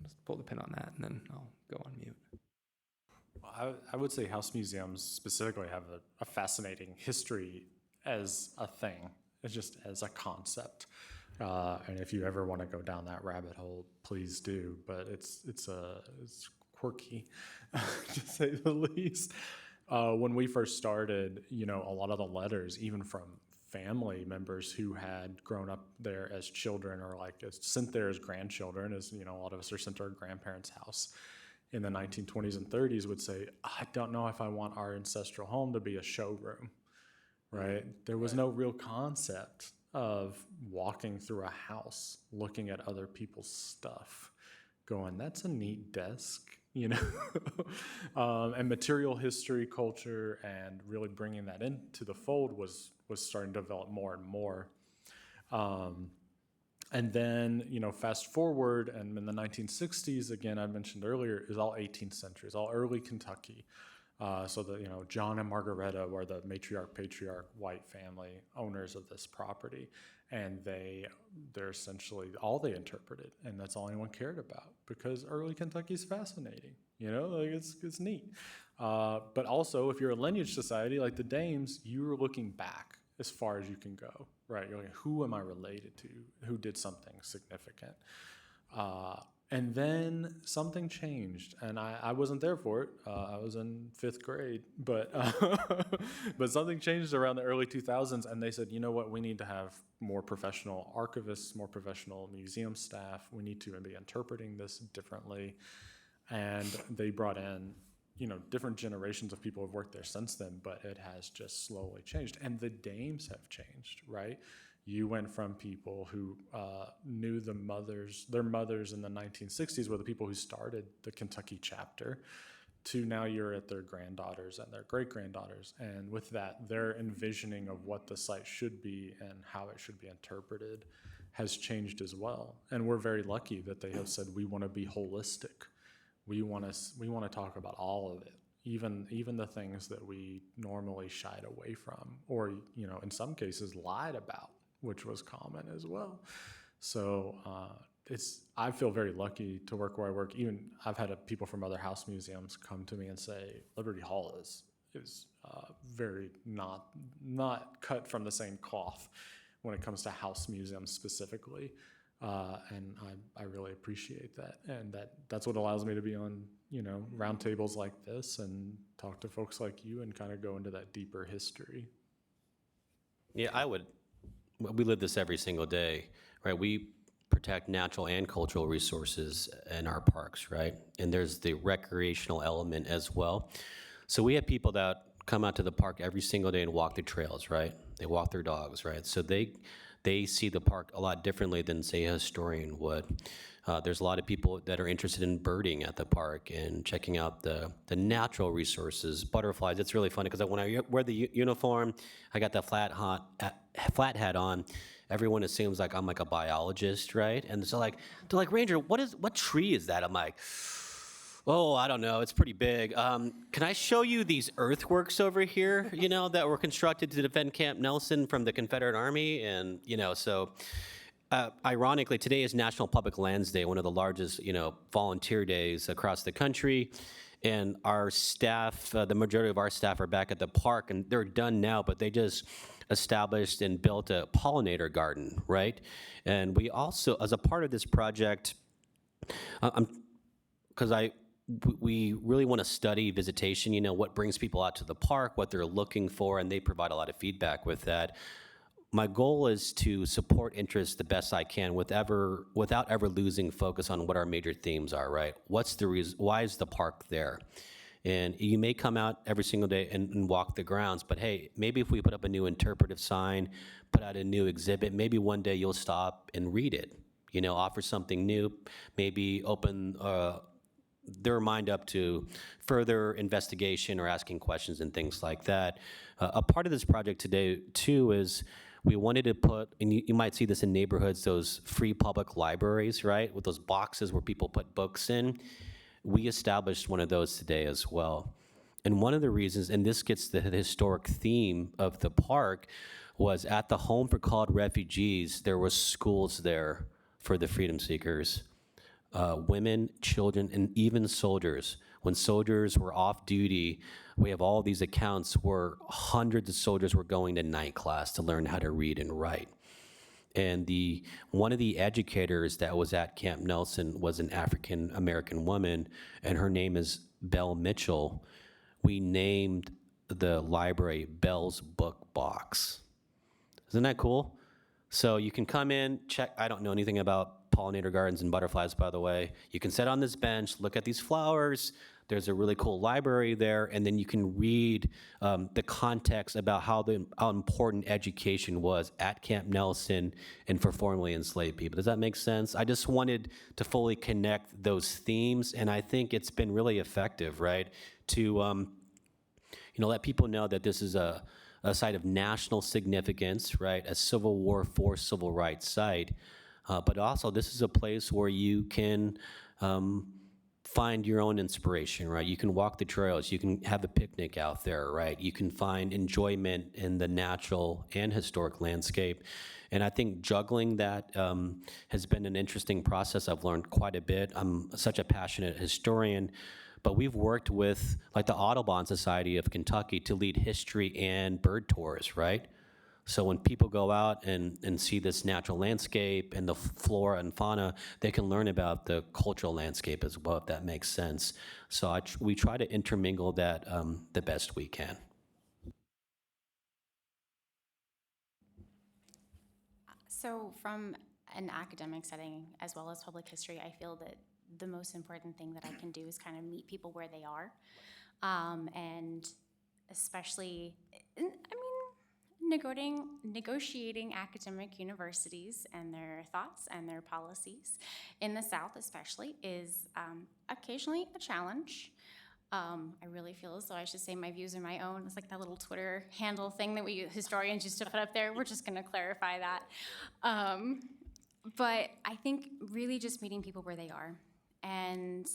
Just pull the pin on that and then I'll go on mute. I would say house museums specifically have a fascinating history as a thing. It's just as a concept. And if you ever want to go down that rabbit hole, please do. But it's quirky, to say the least. When we first started, a lot of the letters, even from family members who had grown up there as children or sent there as grandchildren, as a lot of us are sent to our grandparents' house in the 1920s and 30s, would say, I don't know if I want our ancestral home to be a showroom, right? There was no real concept of walking through a house, looking at other people's stuff, going, that's a neat desk, and material history, culture, and really bringing that into the fold was starting to develop more and more. And then, fast forward, and in the 1960s, again, I mentioned earlier, is all 18th century, it's all early Kentucky. So that, John and Margaretta were the matriarch, patriarch, white family owners of this property. And they're essentially all they interpreted. And that's all anyone cared about, because early Kentucky's fascinating, it's neat. But also, if you're a lineage society like the Dames, you're looking back as far as you can go, right? You're like, who am I related to? Who did something significant? And then something changed, and I wasn't there for it. I was in 5th grade, but but something changed around the early 2000s, and they said, you know what, we need to have more professional archivists, more professional museum staff. We need to be interpreting this differently. And they brought in, different generations of people have worked there since then, but it has just slowly changed. And the Dames have changed, right? You went from people who knew their mothers in the 1960s were the people who started the Kentucky chapter, to now you're at their granddaughters and their great-granddaughters. And with that, their envisioning of what the site should be and how it should be interpreted has changed as well. And we're very lucky that they have said, we want to be holistic. We want to talk about all of it, even the things that we normally shied away from, or, in some cases lied about, which was common as well. So I feel very lucky to work where I work. Even I've had people from other house museums come to me and say Liberty Hall is very not cut from the same cloth when it comes to house museums specifically. And I really appreciate that. And that's what allows me to be on, roundtables like this and talk to folks like you and kind of go into that deeper history. Yeah, we live this every single day, right? We protect natural and cultural resources in our parks, right? And there's the recreational element as well. So we have people that come out to the park every single day and walk the trails, right? They walk their dogs, right? So they see the park a lot differently than, say, a historian would. There's a lot of people that are interested in birding at the park and checking out the natural resources, butterflies. It's really funny because when I wear the uniform, I got the flat hat on. Everyone assumes I'm a biologist, right? And so they're like, Ranger, what tree is that? I'm like, oh, I don't know. It's pretty big. Can I show you these earthworks over here, that were constructed to defend Camp Nelson from the Confederate Army? And, ironically, today is National Public Lands Day, one of the largest, volunteer days across the country. And our staff, the majority of our staff are back at the park, and they're done now, but they just established and built a pollinator garden, right? And we also, as a part of this project, we really want to study visitation, what brings people out to the park, what they're looking for, and they provide a lot of feedback with that. My goal is to support interest the best I can without ever losing focus on what our major themes are, right? What's the reason? Why is the park there? And you may come out every single day and walk the grounds, but hey, maybe if we put up a new interpretive sign, put out a new exhibit, maybe one day you'll stop and read it, offer something new, maybe open their mind up to further investigation or asking questions and things like that. A part of this project today, too, is we wanted to put, and you might see this in neighborhoods, those free public libraries, right, with those boxes where people put books in. We established one of those today as well. And one of the reasons, and this gets the historic theme of the park, was at the Home for Called Refugees, there were schools there for the freedom seekers. Women, children, and even soldiers when soldiers were off duty, we have all these accounts where hundreds of soldiers were going to night class to learn how to read and write. And one of the educators that was at Camp Nelson was an African American woman, and her name is Belle Mitchell. We named the library Belle's Book Box. Isn't that cool? So you can come in, check. I don't know anything about pollinator gardens and butterflies, by the way. You can sit on this bench, look at these flowers. There's a really cool library there, and then you can read the context about how important education was at Camp Nelson and for formerly enslaved people. Does that make sense? I just wanted to fully connect those themes, and I think it's been really effective, right? To let people know that this is a site of national significance, right? A Civil War for civil rights site, but also this is a place where you can find your own inspiration, right? You can walk the trails, you can have a picnic out there, right? You can find enjoyment in the natural and historic landscape. And I think juggling that has been an interesting process. I've learned quite a bit. I'm such a passionate historian, but we've worked with like the Audubon Society of Kentucky to lead history and bird tours, right? So when people go out and see this natural landscape and the flora and fauna, they can learn about the cultural landscape as well, if that makes sense. So we try to intermingle that the best we can. So from an academic setting as well as public history, I feel that the most important thing that I can do is kind of meet people where they are. And especially, negotiating academic universities and their thoughts and their policies in the South especially is occasionally a challenge. I really feel as though I should say my views are my own. It's like that little Twitter handle thing that we historians used to put up there. We're just going to clarify that. But I think really just meeting people where they are and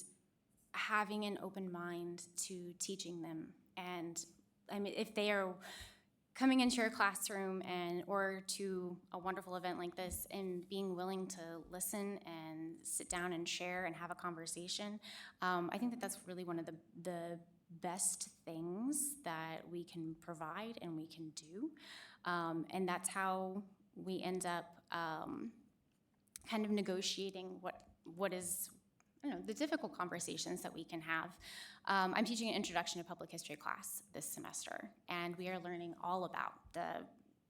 having an open mind to teaching them. And I mean, if they are coming into your classroom or to a wonderful event like this and being willing to listen and sit down and share and have a conversation, I think that that's really one of the best things that we can provide and we can do. And that's how we end up kind of negotiating what is, the difficult conversations that we can have. I'm teaching an introduction to public history class this semester, and we are learning all about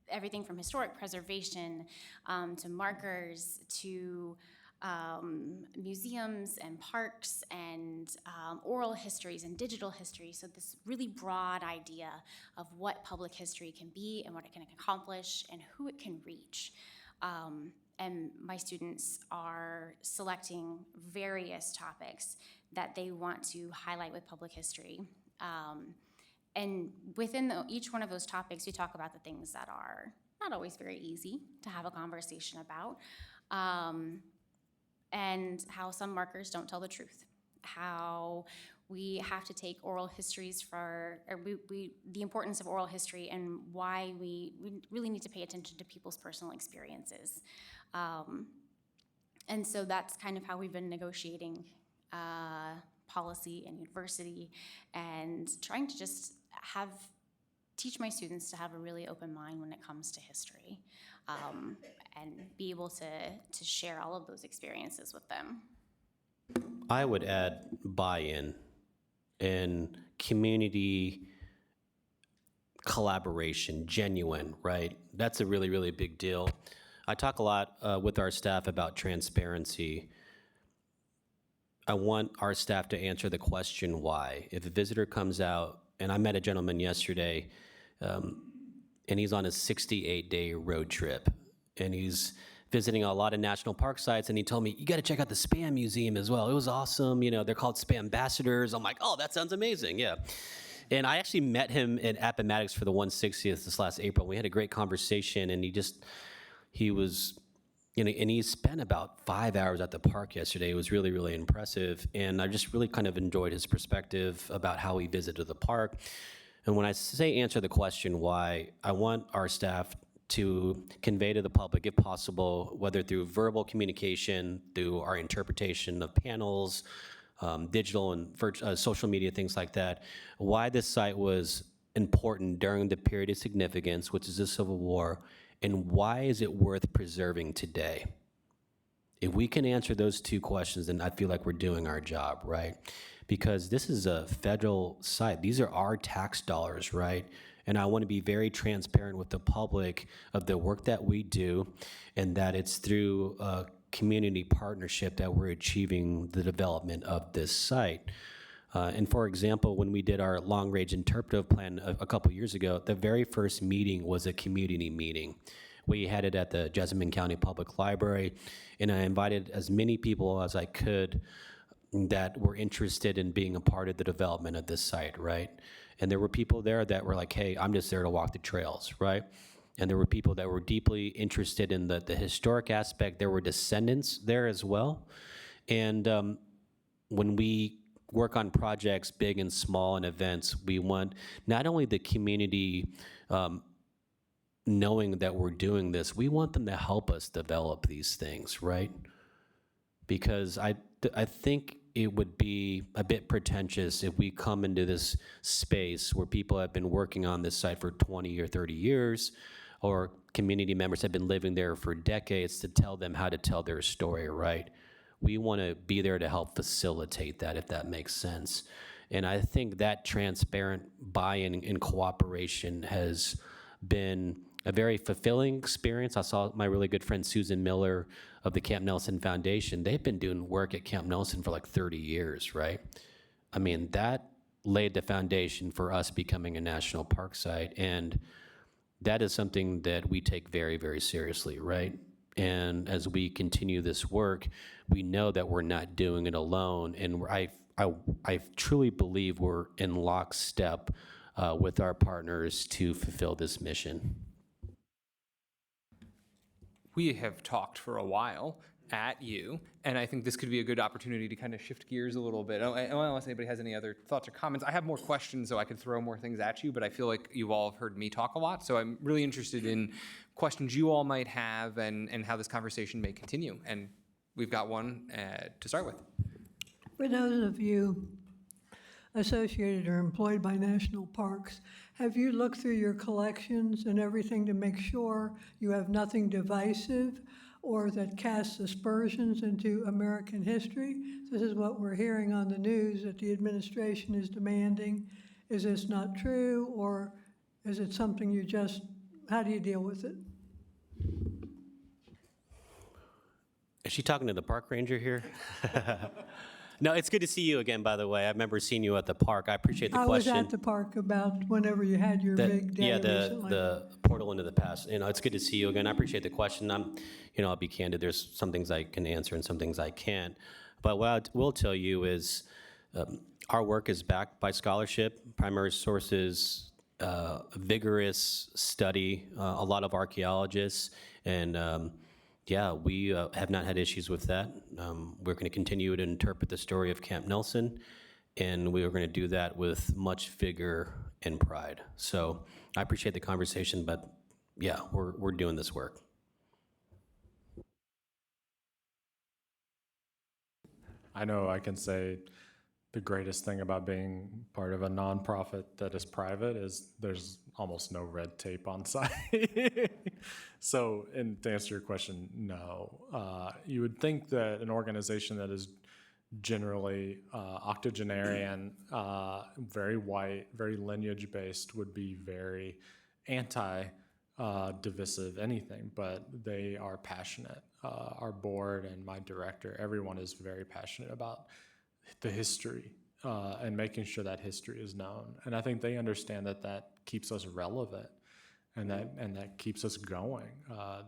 everything from historic preservation to markers to museums and parks and oral histories and digital history. So this really broad idea of what public history can be and what it can accomplish and who it can reach. And my students are selecting various topics that they want to highlight with public history. And within each one of those topics, we talk about the things that are not always very easy to have a conversation about, and how some markers don't tell the truth, how we have to take oral histories the importance of oral history and why we really need to pay attention to people's personal experiences. And so that's kind of how we've been negotiating policy and university and trying to just teach my students to have a really open mind when it comes to history, and be able to share all of those experiences with them. I would add buy-in and community collaboration, genuine, right? That's a really, really big deal. I talk a lot with our staff about transparency. I want our staff to answer the question why. If a visitor comes out, and I met a gentleman yesterday, and he's on a 68-day road trip, and he's visiting a lot of national park sites, and he told me, you gotta check out the Spam Museum as well. It was awesome, they're called Spam Ambassadors. I'm like, oh, that sounds amazing, yeah. And I actually met him at Appomattox for the 160th this last April. We had a great conversation, and he was, and he spent about 5 hours at the park yesterday. It was really, really impressive, and I just really kind of enjoyed his perspective about how he visited the park. And when I say answer the question why, I want our staff to convey to the public, if possible, whether through verbal communication, through our interpretation of panels, digital and social media, things like that, why this site was important during the period of significance, which is the Civil War, and why is it worth preserving today? If we can answer those two questions, then I feel like we're doing our job, right? Because this is a federal site. These are our tax dollars, right? And I want to be very transparent with the public of the work that we do, and that it's through a community partnership that we're achieving the development of this site. And for example, when we did our long-range interpretive plan a couple years ago, the very first meeting was a community meeting. We had it at the Jessamine County Public Library, and I invited as many people as I could that were interested in being a part of the development of this site, right? And there were people there that were like, hey, I'm just there to walk the trails, right? And there were people that were deeply interested in the historic aspect. There were descendants there as well. And when we work on projects, big and small, and events, we want not only the community knowing that we're doing this, we want them to help us develop these things, right? Because I think it would be a bit pretentious if we come into this space where people have been working on this site for 20 or 30 years, or community members have been living there for decades, to tell them how to tell their story, right? We want to be there to help facilitate that, if that makes sense. And I think that transparent buy-in and cooperation has been a very fulfilling experience. I saw my really good friend Susan Miller of the Camp Nelson Foundation. They've been doing work at Camp Nelson for like 30 years, right? I mean, that laid the foundation for us becoming a national park site. And that is something that we take very, very seriously, right? And as we continue this work, we know that we're not doing it alone. And I truly believe we're in lockstep with our partners to fulfill this mission. We have talked for a while at you, and I think this could be a good opportunity to kind of shift gears a little bit. Unless anybody has any other thoughts or comments. I have more questions, so I could throw more things at you, but I feel like you all have heard me talk a lot, so I'm really interested in questions you all might have and how this conversation may continue. And we've got one to start with. For those of you associated or employed by national parks, have you looked through your collections and everything to make sure you have nothing divisive or that casts aspersions into American history? This is what we're hearing on the news that the administration is demanding. Is this not true, or is it something you just, how do you deal with it? Is she talking to the park ranger here? No, it's good to see you again, by the way. I remember seeing you at the park. I appreciate the question. I was at the park about whenever you had your big day recently. The portal into the past. It's good to see you again. I appreciate the question. I'll be candid. There's some things I can answer and some things I can't. But what I will tell you is our work is backed by scholarship, primary sources, vigorous study, a lot of archaeologists, and we have not had issues with that. We're going to continue to interpret the story of Camp Nelson, and we are going to do that with much vigor and pride. So I appreciate the conversation, but yeah, we're doing this work. I know I can say the greatest thing about being part of a nonprofit that is private is there's almost no red tape on site. So, and to answer your question, no. You would think that an organization that is generally octogenarian, very white, very lineage-based would be very anti-divisive anything, but they are passionate. Our board and my director, everyone is very passionate about the history and making sure that history is known. And I think they understand that that keeps us relevant and that keeps us going.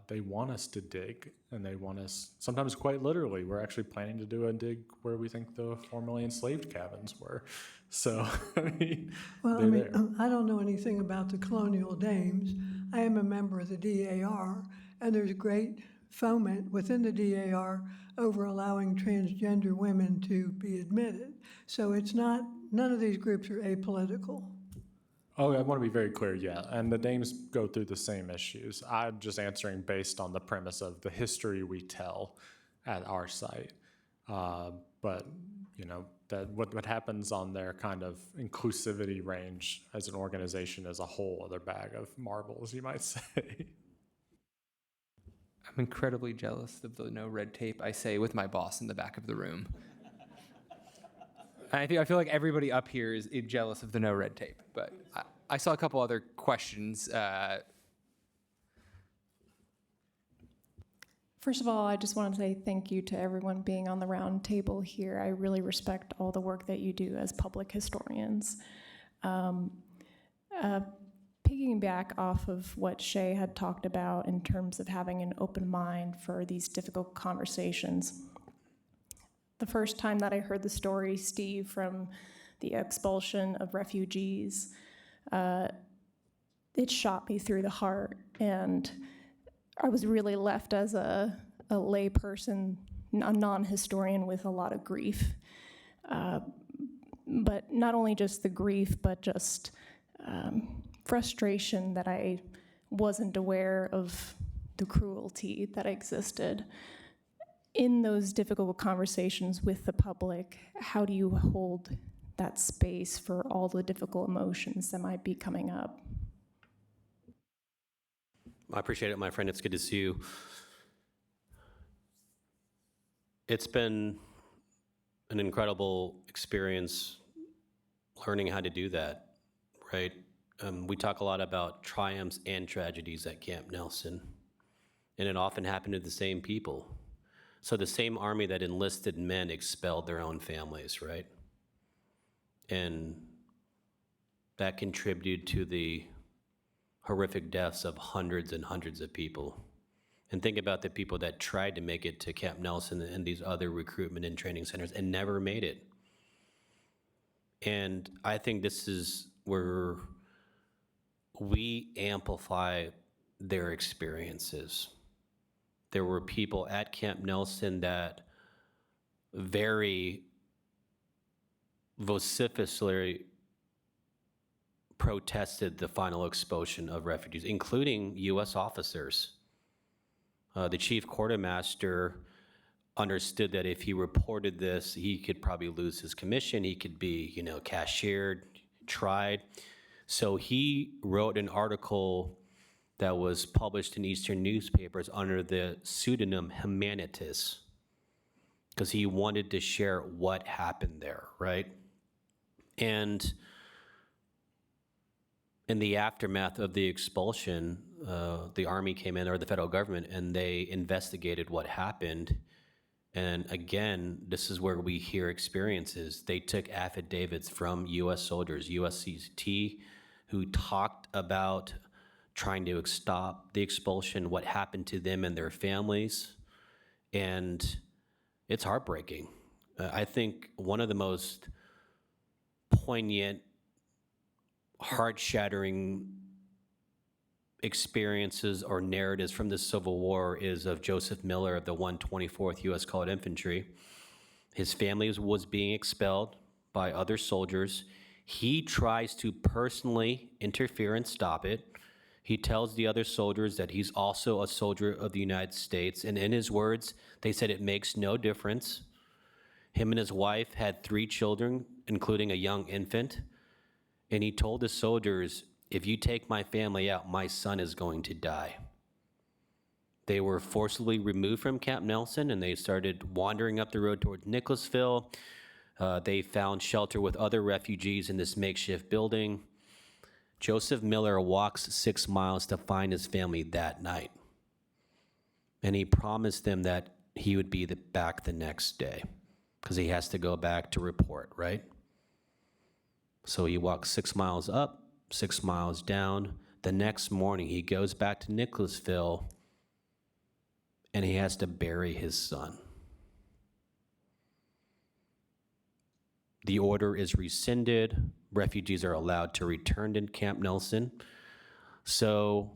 They want us to dig, and they want us, sometimes quite literally, we're actually planning to do a dig where we think the formerly enslaved cabins were. So, I don't know anything about the colonial dames. I am a member of the DAR, and there's great foment within the DAR over allowing transgender women to be admitted. So it's not, none of these groups are apolitical. Oh, I want to be very clear, yeah. And the dames go through the same issues. I'm just answering based on the premise of the history we tell at our site. but that what happens on their kind of inclusivity range as an organization is a whole other bag of marbles, you might say. I'm incredibly jealous of the no red tape, I say with my boss in the back of the room. I feel like everybody up here is jealous of the no red tape, but I saw a couple other questions. First of all, I just want to say thank you to everyone being on the round table here. I really respect all the work that you do as public historians. Piggyback off of what Shae had talked about in terms of having an open mind for these difficult conversations. The first time that I heard the story, Steve, from the expulsion of refugees, it shot me through the heart, and I was really left as a lay person, a non-historian, with a lot of grief. But not only just the grief, but just frustration that I wasn't aware of the cruelty that existed. In those difficult conversations with the public, how do you hold that space for all the difficult emotions that might be coming up? I appreciate it, my friend. It's good to see you. It's been an incredible experience learning how to do that, right? We talk a lot about triumphs and tragedies at Camp Nelson, and it often happened to the same people. So the same army that enlisted men expelled their own families, right? And that contributed to the horrific deaths of hundreds and hundreds of people. And think about the people that tried to make it to Camp Nelson and these other recruitment and training centers and never made it. And I think this is where we amplify their experiences. There were people at Camp Nelson that very vociferously protested the final expulsion of refugees, including U.S. officers. The chief quartermaster understood that if he reported this, he could probably lose his commission. He could be, cashiered, tried. So he wrote an article that was published in Eastern newspapers under the pseudonym Humanitas, because he wanted to share what happened there, right? And in the aftermath of the expulsion, the Army came in, or the federal government, and they investigated what happened. And again, this is where we hear experiences. They took affidavits from U.S. soldiers, USCT, who talked about trying to stop the expulsion, what happened to them and their families. And it's heartbreaking. I think one of the most poignant, heart-shattering experiences or narratives from the Civil War is of Joseph Miller of the 124th U.S. Colored Infantry. His family was being expelled by other soldiers. He tries to personally interfere and stop it. He tells the other soldiers that he's also a soldier of the United States. And in his words, they said it makes no difference. Him and his wife had 3 children, including a young infant. And he told the soldiers, if you take my family out, my son is going to die. They were forcibly removed from Camp Nelson, and they started wandering up the road towards Nicholasville. They found shelter with other refugees in this makeshift building. Joseph Miller walks 6 miles to find his family that night. And he promised them that he would be back the next day, because he has to go back to report, right? So he walks 6 miles up, 6 miles down. The next morning, he goes back to Nicholasville, and he has to bury his son. The order is rescinded. Refugees are allowed to return to Camp Nelson. So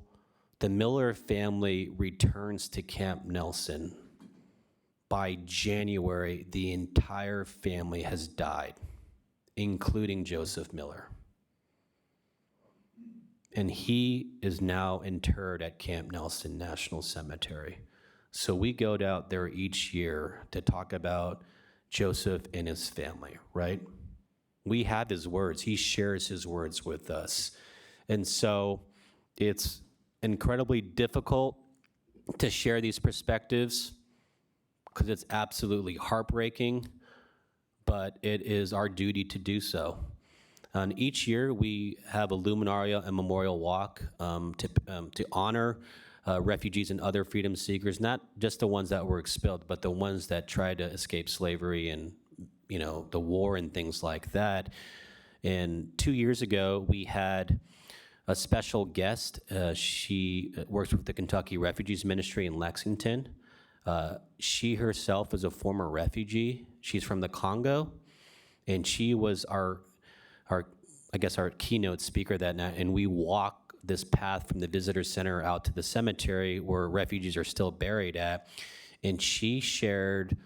the Miller family returns to Camp Nelson. By January, the entire family has died, including Joseph Miller. And he is now interred at Camp Nelson National Cemetery. So we go out there each year to talk about Joseph and his family, right? We have his words. He shares his words with us. And so it's incredibly difficult to share these perspectives because it's absolutely heartbreaking, but it is our duty to do so. And each year we have a Luminaria and Memorial Walk to honor refugees and other freedom seekers, not just the ones that were expelled, but the ones that tried to escape slavery and the war and things like that. And 2 years ago, we had a special guest. She works with the Kentucky Refugees Ministry in Lexington. She herself is a former refugee. She's from the Congo, and she was our keynote speaker that night. And we walked this path from the visitor center out to the cemetery where refugees are still buried at. And she shared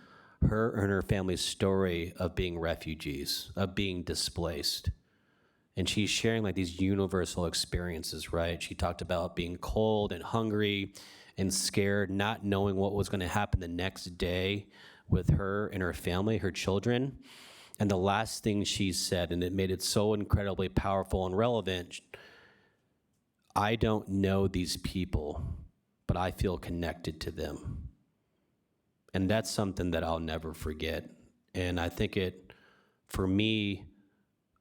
her and her family's story of being refugees, of being displaced. And she's sharing like these universal experiences, right? She talked about being cold and hungry and scared, not knowing what was going to happen the next day with her and her family, her children. And the last thing she said, and it made it so incredibly powerful and relevant, I don't know these people, but I feel connected to them. And that's something that I'll never forget. And I think it, for me,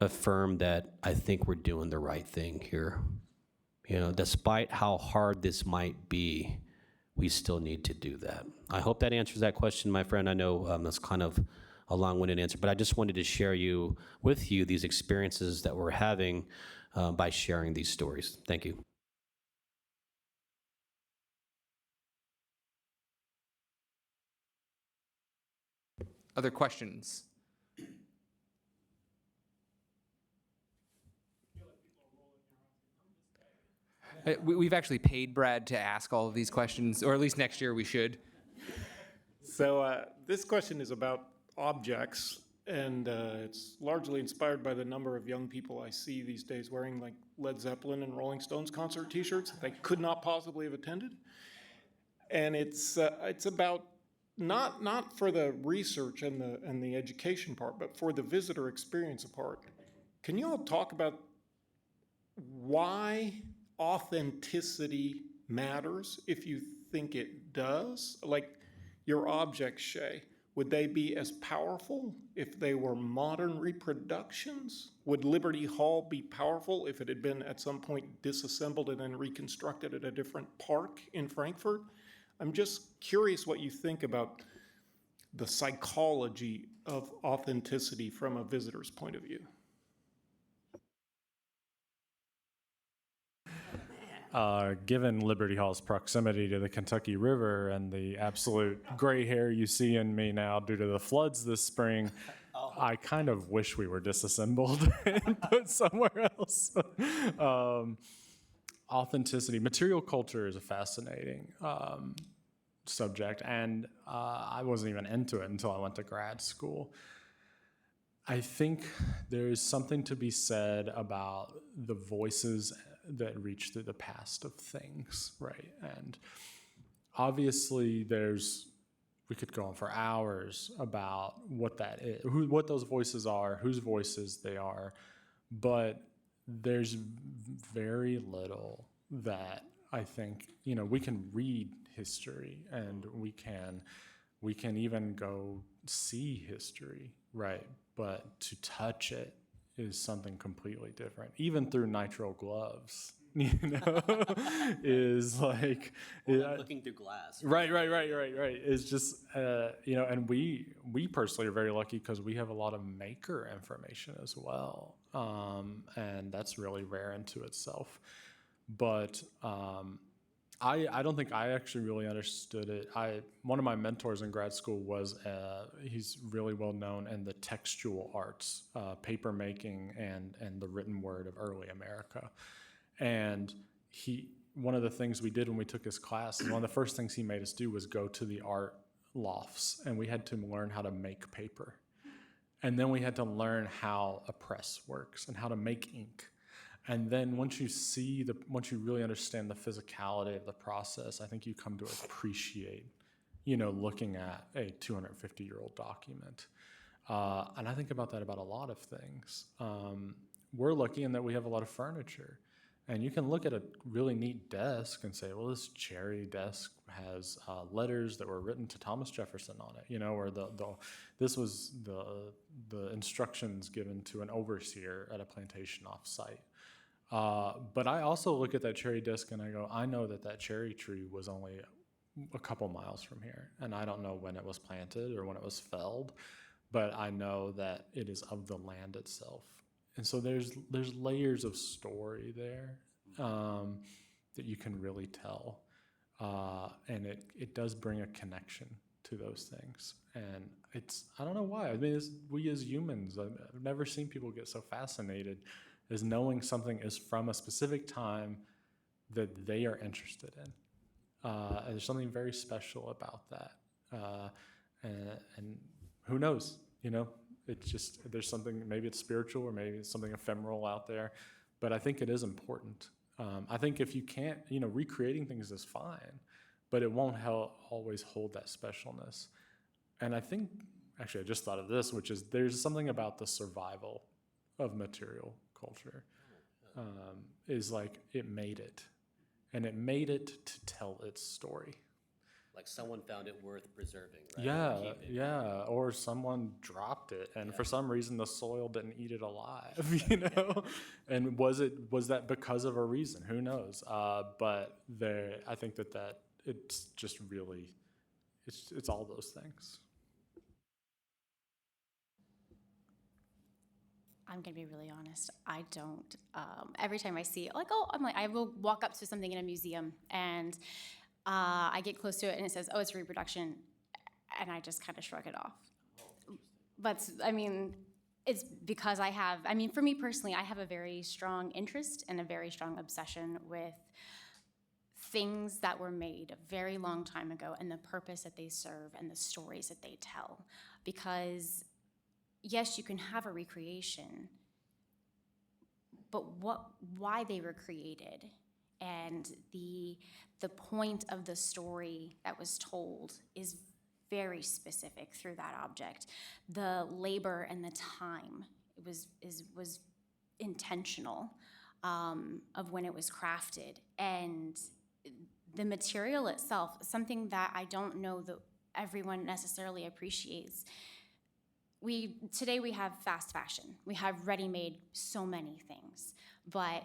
affirmed that I think we're doing the right thing here. Despite how hard this might be, we still need to do that. I hope that answers that question, my friend. I know that's kind of a long-winded answer, but I just wanted to share with you these experiences that we're having by sharing these stories. Thank you. Other questions? We've actually paid Brad to ask all of these questions, or at least next year we should. So this question is about objects, and it's largely inspired by the number of young people I see these days wearing like Led Zeppelin and Rolling Stones concert T-shirts that they could not possibly have attended. And it's about not for the research and the education part, but for the visitor experience part. Can you all talk about why authenticity matters, if you think it does? Like your objects, Shae, would they be as powerful if they were modern reproductions? Would Liberty Hall be powerful if it had been at some point disassembled and then reconstructed at a different park in Frankfurt? I'm just curious what you think about the psychology of authenticity from a visitor's point of view. Given Liberty Hall's proximity to the Kentucky River and the absolute gray hair you see in me now due to the floods this spring, I kind of wish we were disassembled and put somewhere else. Authenticity, material culture is a fascinating subject, and I wasn't even into it until I went to grad school. I think there's something to be said about the voices that reach through the past of things, right? And obviously we could go on for hours about what that is, what those voices are, whose voices they are, but there's very little that I think, we can read history and we can even go see history, right? But to touch it is something completely different. Even through nitrile gloves, is like Looking through glass. Right. It's just and we personally are very lucky because we have a lot of maker information as well, and that's really rare into itself. But I don't think I actually really understood it. One of my mentors in grad school was he's really well known in the textual arts, paper making and the written word of early America. And one of the things we did when we took his class, one of the first things he made us do was go to the art lofts, and we had to learn how to make paper. And then we had to learn how a press works and how to make ink. And then once you really understand the physicality of the process, I think you come to appreciate, looking at a 250-year-old document. And I think about that about a lot of things. We're lucky in that we have a lot of furniture. And you can look at a really neat desk and say, well, this cherry desk has letters that were written to Thomas Jefferson on it, or this was the instructions given to an overseer at a plantation off-site. But I also look at that cherry desk and I go, I know that cherry tree was only a couple miles from here, and I don't know when it was planted or when it was felled, but I know that it is of the land itself. And so there's layers of story there that you can really tell, and it does bring a connection to those things. And I don't know why. I mean, we as humans, I've never seen people get so fascinated as knowing something is from a specific time that they are interested in. There's something very special about that, and who knows? It's just, there's something, maybe it's spiritual or maybe it's something ephemeral out there, but I think it is important. I think if you can't, recreating things is fine, but it won't always hold that specialness. And I think, actually, I just thought of this, which is there's something about the survival of material culture, is like it made it, and it made it to tell its story. Like someone found it worth preserving, right? Yeah, or someone dropped it, and for some reason the soil didn't eat it alive, And was that because of a reason? Who knows? But I think that it's just really, it's all those things. I'm gonna be really honest. I don't. Every time I see it, I will walk up to something in a museum and I get close to it and it says, "Oh, it's a reproduction," and I just kind of shrug it off. But it's because for me personally, I have a very strong interest and a very strong obsession with things that were made a very long time ago and the purpose that they serve and the stories that they tell. Because yes, you can have a recreation, but why they were created and the point of the story that was told is very specific through that object. The labor and the time was intentional of when it was crafted, and the material itself, something that I don't know that everyone necessarily appreciates. Today we have fast fashion. We have ready-made so many things, but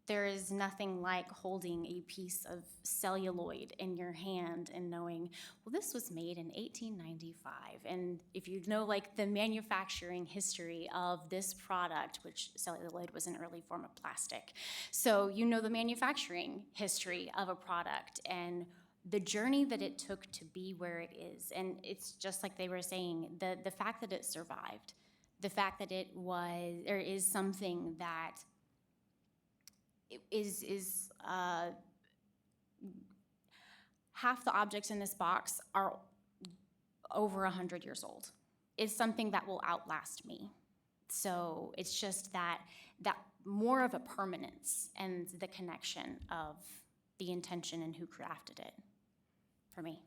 there is nothing like holding a piece of celluloid in your hand and knowing, well, this was made in 1895. And if you know the manufacturing history of this product, which celluloid was an early form of plastic. So you know the manufacturing history of a product and the journey that it took to be where it is. And it's just like they were saying, the fact that it survived, the fact that it is something that is half the objects in this box are over 100 years old. It's something that will outlast me. So it's just that more of a permanence and the connection of the intention and who crafted it for me.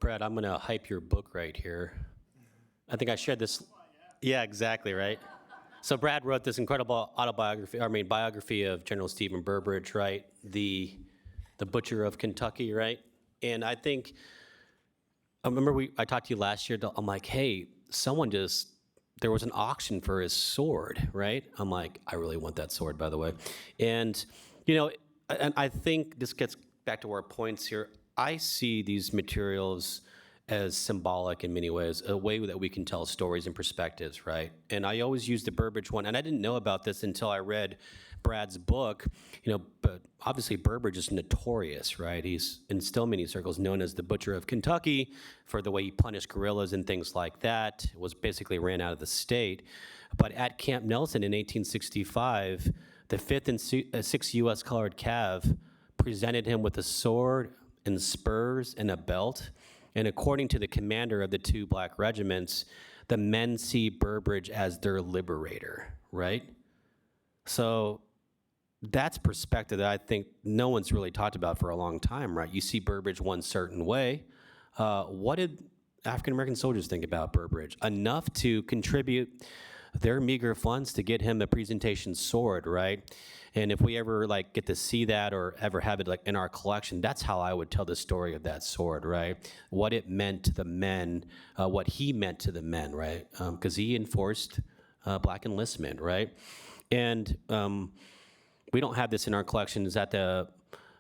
Brad, I'm going to hype your book right here. I think I shared this. Yeah, exactly, right? So Brad wrote this incredible biography of General Stephen Burbridge, right? The Butcher of Kentucky, right? And I remember I talked to you last year. I'm like, hey, there was an auction for his sword, right? I'm like, I really want that sword, by the way. And, and I think this gets back to our points here. I see these materials as symbolic in many ways, a way that we can tell stories and perspectives, right? And I always use the Burbridge one, and I didn't know about this until I read Brad's book, but obviously Burbridge is notorious, right? He's in still many circles known as the Butcher of Kentucky for the way he punished guerrillas and things like that. It was basically ran out of the state. But at Camp Nelson in 1865, the 5th and 6th U.S. Colored Cav presented him with a sword and spurs and a belt. And according to the commander of the two black regiments, the men see Burbridge as their liberator, right? So that's perspective that I think no one's really talked about for a long time, right? You see Burbridge one certain way. African-American soldiers think about Burbridge? Enough to contribute their meager funds to get him a presentation sword, right? And if we ever like get to see that or ever have it like in our collection, that's how I would tell the story of that sword, right? What it meant to the men, what he meant to the men, right? Because he enforced black enlistment, right? And we don't have this in our collection. It's at the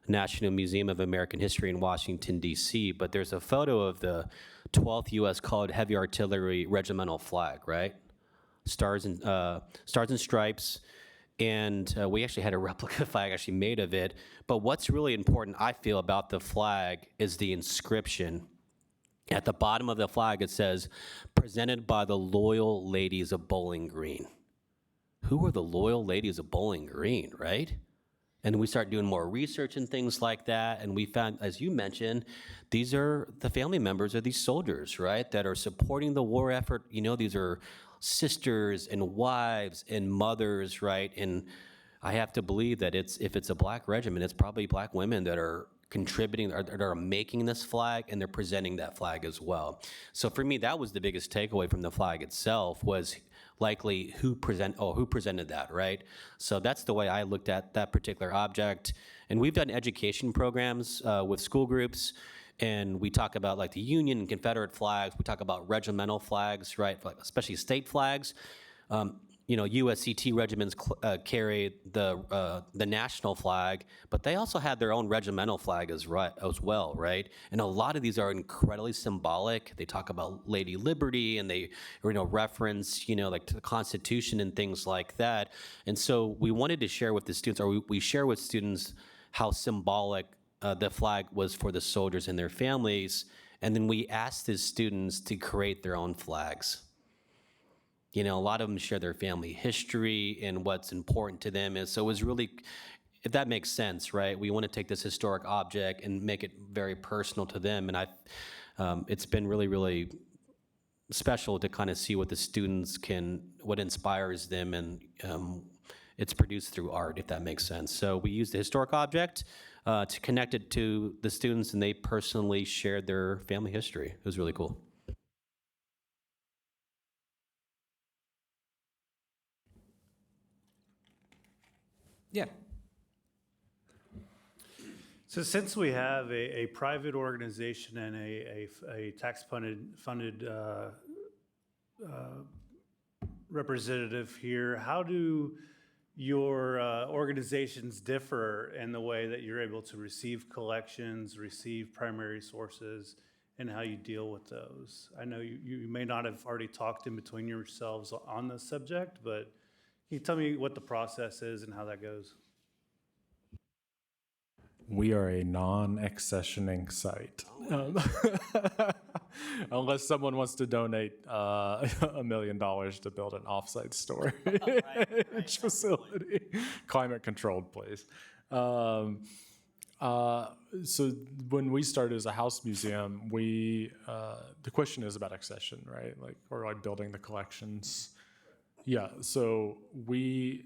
National Museum of American History in Washington, D.C., but there's a photo of the 12th U.S. Colored Heavy Artillery Regimental Flag, right? Stars and stripes, and we actually had a replica flag actually made of it. But what's really important, I feel, about the flag is the inscription. At the bottom of the flag, it says, "Presented by the loyal ladies of Bowling Green." Who are the loyal ladies of Bowling Green, right? And we start doing more research and things like that, and we found, as you mentioned, these are the family members of these soldiers, right, that are supporting the war effort. You know, these are sisters and wives and mothers, right? And I have to believe that if it's a black regiment, it's probably black women that are contributing, that are making this flag, and they're presenting that flag as well. So for me, that was the biggest takeaway from the flag itself, was likely who presented that, right? So that's the way I looked at that particular object. And we've done education programs with school groups, and we talk about like the Union and Confederate flags. We talk about regimental flags, right? Especially state flags. You know, USCT regiments carry the national flag, but they also had their own regimental flag as well, right? And a lot of these are incredibly symbolic. They talk about Lady Liberty, and they, reference, like to the Constitution and things like that. And so we wanted to share with the students, or we share with students how symbolic the flag was for the soldiers and their families. And then we asked the students to create their own flags. A lot of them share their family history and what's important to them. And so it was really, if that makes sense, right? We want to take this historic object and make it very personal to them. And it's been really, really special to kind of see what the students what inspires them, and it's produced through art, if that makes sense. So we used the historic object to connect it to the students, and they personally shared their family history. It was really cool. Yeah. So since we have a private organization and a tax-funded representative here, how do your organizations differ in the way that you're able to receive collections, receive primary sources, and how you deal with those? I know you may not have already talked in between yourselves on this subject, but can you tell me what the process is and how that goes? We are a non-accessioning site. Unless someone wants to donate $1 million to build an offsite storage facility. Climate controlled, please. So when we started as a house museum, the question is about accession, right? Or building the collections. Yeah, so the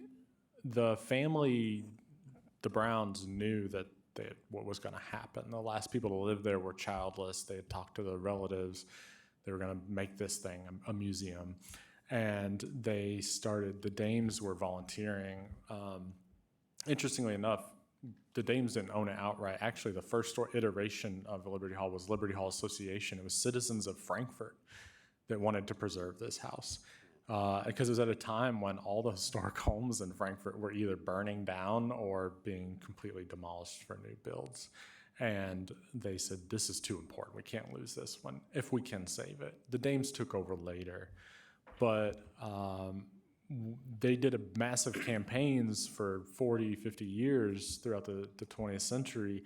family, the Browns knew that what was going to happen. The last people to live there were childless. They had talked to the relatives. They were going to make this thing a museum. And they started, the Dames were volunteering. Interestingly enough, the Dames didn't own it outright. Actually, the first iteration of Liberty Hall was Liberty Hall Association. It was citizens of Frankfurt that wanted to preserve this house. Because it was at a time when all the historic homes in Frankfurt were either burning down or being completely demolished for new builds. And they said, this is too important. We can't lose this one if we can save it. The Dames took over later, but they did massive campaigns for 40, 50 years throughout the 20th century.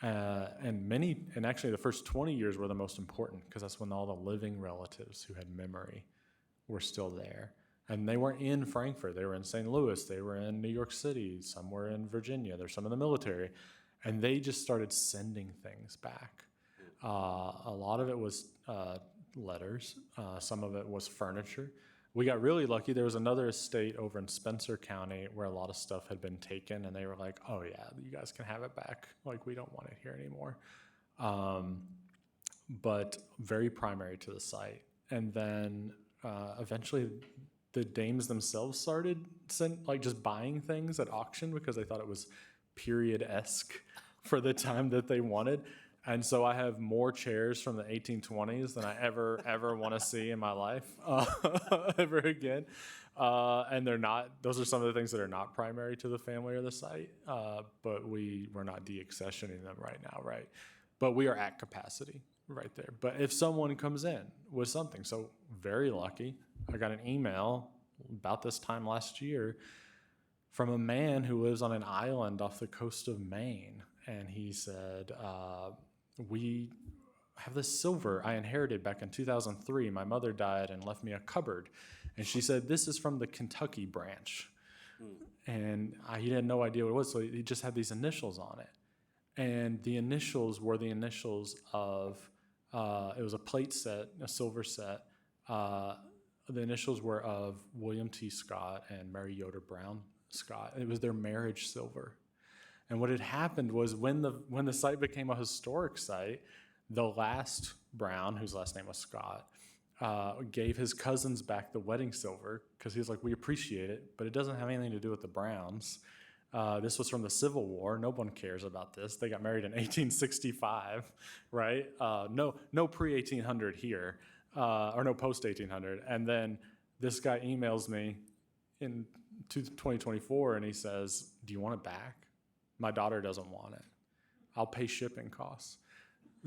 And actually the first 20 years were the most important, because that's when all the living relatives who had memory were still there. And they weren't in Frankfurt. They were in St. Louis. They were in New York City. Some were in Virginia. There's some in the military. And they just started sending things back. A lot of it was letters. Some of it was furniture. We got really lucky. There was another estate over in Spencer County where a lot of stuff had been taken, and they were like, oh yeah, you guys can have it back. We don't want it here anymore. but very primary to the site. And then eventually the dames themselves started just buying things at auction because they thought it was period-esque for the time that they wanted. And so I have more chairs from the 1820s than I ever want to see in my life ever again. And those are some of the things that are not primary to the family or the site, but we're not deaccessioning them right now, right? But we are at capacity right there. But if someone comes in with something, so very lucky, I got an email about this time last year from a man who lives on an island off the coast of Maine. And he said, we have this silver I inherited back in 2003. My mother died and left me a cupboard. And she said, this is from the Kentucky branch. And he had no idea what it was, so he just had these initials on it. And the initials were the initials of, it was a plate set, a silver set. The initials were of William T. Scott and Mary Yoder Brown Scott. It was their marriage silver. And what had happened was when the site became a historic site, the last Brown, whose last name was Scott, gave his cousins back the wedding silver because he was like, we appreciate it, but it doesn't have anything to do with the Browns. This was from the Civil War. No one cares about this. They got married in 1865, right? No pre-1800 here, or no post-1800. And then this guy emails me in 2024, and he says, do you want it back? My daughter doesn't want it. I'll pay shipping costs.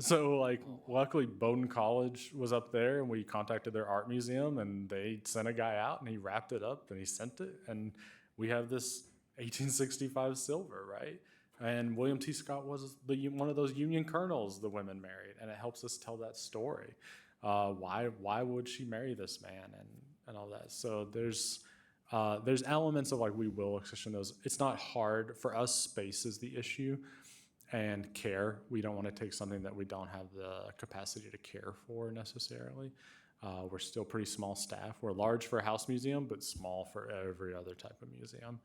So luckily Bowdoin College was up there, and we contacted their art museum, and they sent a guy out, and he wrapped it up and he sent it. And we have this 1865 silver, right? And William T. Scott was one of those Union colonels the women married, and it helps us tell that story. Why would she marry this man and all that? So there's elements of we will accession those. It's not hard for us. Space is the issue, and care. We don't want to take something that we don't have the capacity to care for necessarily. We're still pretty small staff. We're large for a house museum, but small for every other type of museum.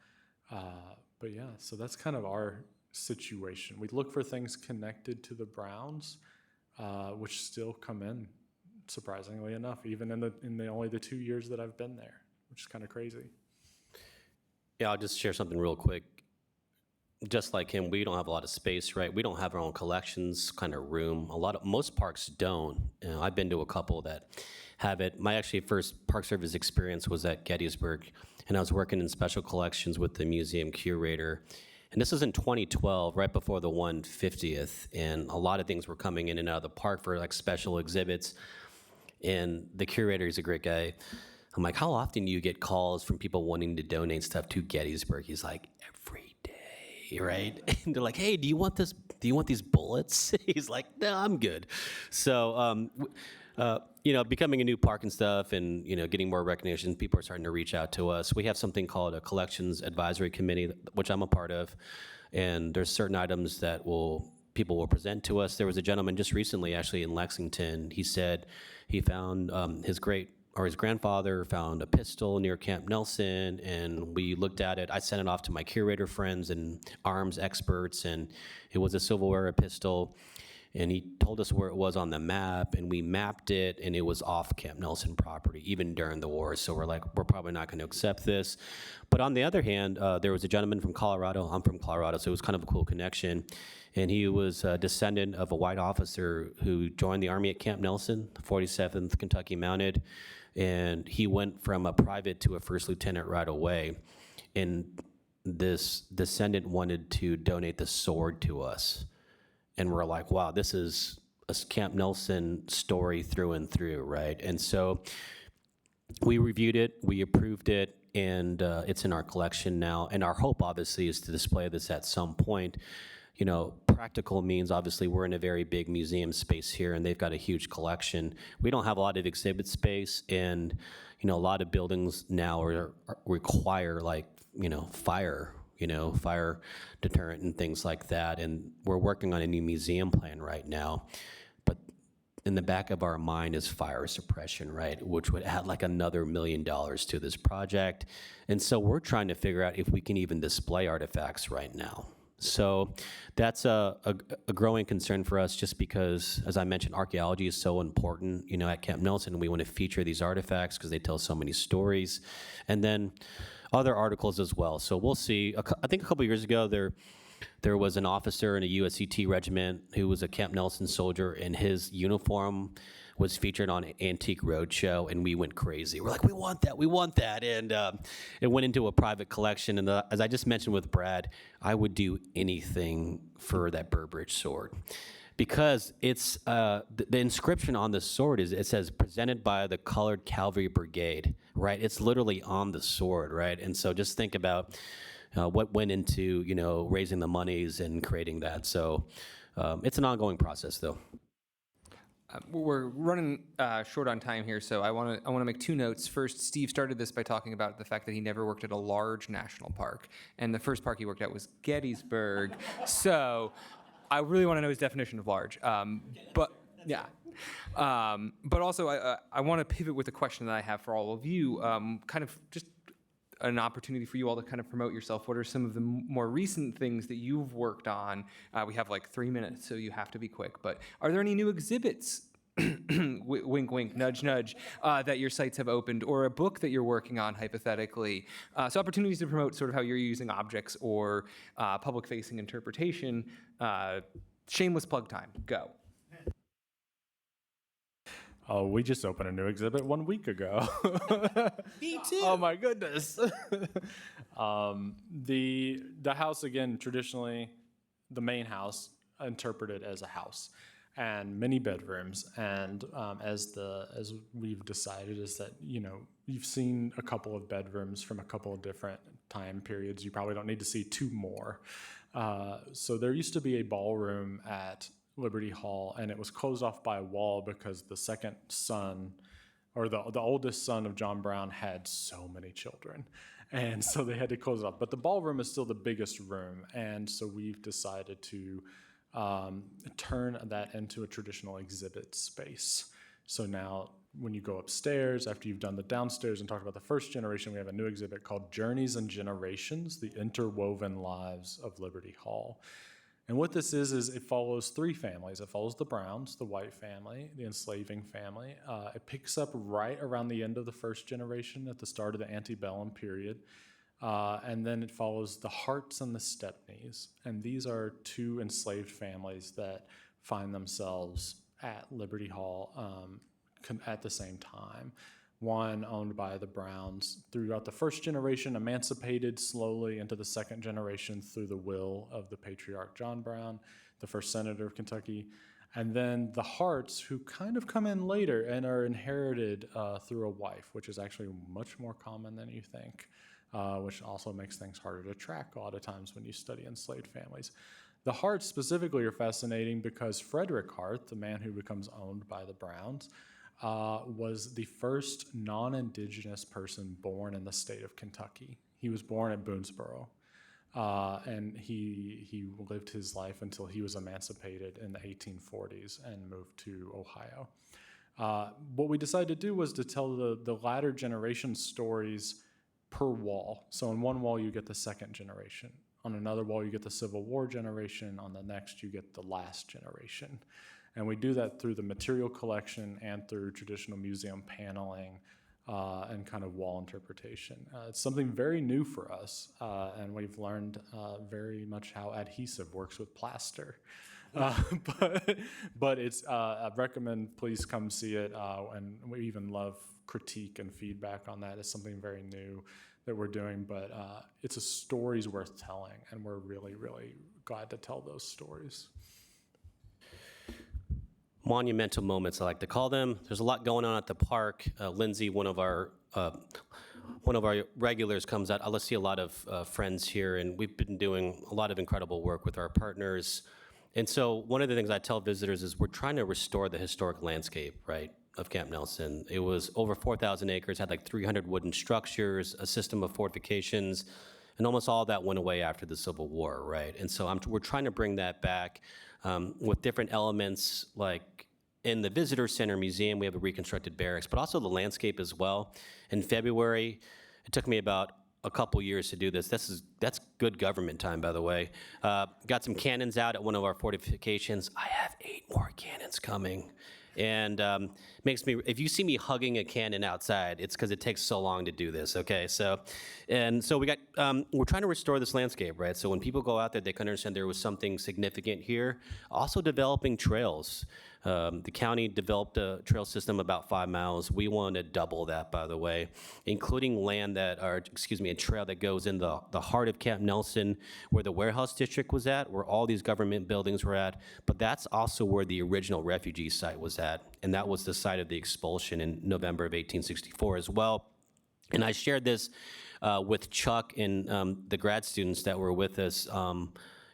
But yeah, so that's kind of our situation. We look for things connected to the Browns, which still come in, surprisingly enough, even in only the 2 years that I've been there, which is kind of crazy. Yeah, I'll just share something real quick. Just like him, we don't have a lot of space, right? We don't have our own collections kind of room. Most parks don't. I've been to a couple that have it. My actually first Park Service experience was at Gettysburg, and I was working in special collections with the museum curator. And this was in 2012, right before the 150th, and a lot of things were coming in and out of the park for special exhibits. And the curator is a great guy. I'm like, how often do you get calls from people wanting to donate stuff to Gettysburg? He's like, every day, right? And they're like, hey, do you want this? Do you want these bullets? He's like, no, I'm good. So, becoming a new park and stuff and, getting more recognition, people are starting to reach out to us. We have something called a collections advisory committee, which I'm a part of. And there's certain items that people will present to us. There was a gentleman just recently, actually in Lexington. He said he found his grandfather found a pistol near Camp Nelson, and we looked at it. I sent it off to my curator friends and arms experts, and it was a Civil War pistol. And he told us where it was on the map, and we mapped it, and it was off Camp Nelson property, even during the war. So we're like, we're probably not going to accept this. But on the other hand, there was a gentleman from Colorado. I'm from Colorado, so it was kind of a cool connection. And he was a descendant of a white officer who joined the Army at Camp Nelson, 47th Kentucky Mounted. And he went from a private to a first lieutenant right away. And this descendant wanted to donate the sword to us. And we're like, wow, this is a Camp Nelson story through and through, right? And so we reviewed it, we approved it, and it's in our collection now. And our hope, obviously, is to display this at some point. Practical means, obviously, we're in a very big museum space here, and they've got a huge collection. We don't have a lot of exhibit space, and, a lot of buildings now require, fire deterrent and things like that. And we're working on a new museum plan right now. But in the back of our mind is fire suppression, right? Which would add another $1 million to this project. And so we're trying to figure out if we can even display artifacts right now. So that's a growing concern for us, just because, as I mentioned, archaeology is so important, at Camp Nelson. We want to feature these artifacts because they tell so many stories. And then other articles as well. So we'll see. I think a couple years ago, there was an officer in a USCT regiment who was a Camp Nelson soldier, and his uniform was featured on Antique Roadshow, and we went crazy. We're like, we want that. And it went into a private collection. And as I just mentioned with Brad, I would do anything for that Burbridge sword, because it's the inscription on the sword it says presented by the Colored Cavalry Brigade, right? It's literally on the sword, right? And so just think about what went into raising the monies and creating that. So it's an ongoing process, though. We're running short on time here, so I want to make two notes. First, Steve started this by talking about the fact that he never worked at a large national park, and the first park he worked at was Gettysburg. So I really want to know his definition of large. But yeah. But also, I want to pivot with a question that I have for all of you, kind of just an opportunity for you all to kind of promote yourself. What are some of the more recent things that you've worked on? We have like 3 minutes, so you have to be quick. But are there any new exhibits, wink, wink, nudge, nudge, that your sites have opened, or a book that you're working on, hypothetically? So opportunities to promote sort of how you're using objects or public-facing interpretation. Shameless plug time. Go. Oh, we just opened a new exhibit 1 week ago. Me too. Oh my goodness. The house, again, traditionally the main house, interpreted as a house, and many bedrooms. And as we've decided is that you've seen a couple of bedrooms from a couple of different time periods. You probably don't need to see two more. So there used to be a ballroom at Liberty Hall, and it was closed off by a wall because the second son, or the oldest son of John Brown, had so many children, and so they had to close it off. But the ballroom is still the biggest room, and so we've decided to turn that into a traditional exhibit space. So now when you go upstairs, after you've done the downstairs and talked about the first generation, we have a new exhibit called Journeys and Generations, the Interwoven Lives of Liberty Hall. And what this is it follows three families. It follows the Browns, the white family, the enslaving family. It picks up right around the end of the first generation, at the start of the antebellum period. And then it follows the Harts and the Stepneys. And these are two enslaved families that find themselves at Liberty Hall at the same time. One owned by the Browns throughout the first generation, emancipated slowly into the second generation through the will of the patriarch John Brown, the first senator of Kentucky. And then the Harts, who kind of come in later and are inherited through a wife, which is actually much more common than you think, which also makes things harder to track a lot of times when you study enslaved families. The Harts specifically are fascinating because Frederick Hart, the man who becomes owned by the Browns, was the first non-indigenous person born in the state of Kentucky. He was born at Boonesboro, and he lived his life until he was emancipated in the 1840s and moved to Ohio. What we decided to do was to tell the latter generation stories per wall. So on one wall you get the second generation. On another wall you get the Civil War generation. On the next you get the last generation. And we do that through the material collection and through traditional museum paneling and kind of wall interpretation. It's something very new for us, and we've learned very much how adhesive works with plaster. But it's I recommend please come see it, and we even love critique and feedback on that. It's something very new that we're doing, but it's a stories worth telling, and we're really, really glad to tell those stories. Monumental moments, I like to call them. There's a lot going on at the park. Lindsay, one of our regulars, comes out. I see a lot of friends here, and we've been doing a lot of incredible work with our partners. And so one of the things I tell visitors is we're trying to restore the historic landscape, right, of Camp Nelson. It was over 4,000 acres, had like 300 wooden structures, a system of fortifications, and almost all that went away after the Civil War, right? And so we're trying to bring that back with different elements, like in the Visitor Center Museum, we have a reconstructed barracks, but also the landscape as well. In February, it took me about a couple years to do this. That's good government time, by the way. Got some cannons out at one of our fortifications. I have 8 more cannons coming. And makes me, if you see me hugging a cannon outside, it's because it takes so long to do this, okay? So we got, we're trying to restore this landscape, right? So when people go out there, they can understand there was something significant here. Also developing trails. The county developed a trail system about 5 miles. We want to double that, by the way, including land that are, a trail that goes in the heart of Camp Nelson, where the warehouse district was at, where all these government buildings were at. But that's also where the original refugee site was at, and that was the site of the expulsion in November of 1864 as well. And I shared this with Chuck and the grad students that were with us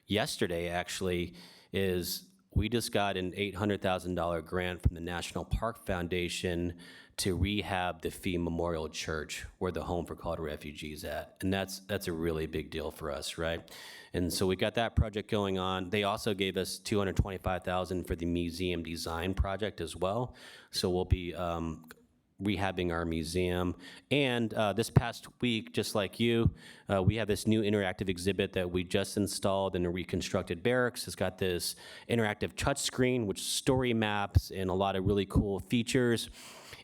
yesterday, actually, is we just got an $800,000 grant from the National Park Foundation to rehab the Phi Memorial Church, where the Home for Called Refugees at. And that's a really big deal for us, right? And so we got that project going on. They also gave us $225,000 for the museum design project as well. So we'll be rehabbing our museum. And this past week, just like you, we have this new interactive exhibit that we just installed in a reconstructed barracks. It's got this interactive touch screen, which story maps and a lot of really cool features.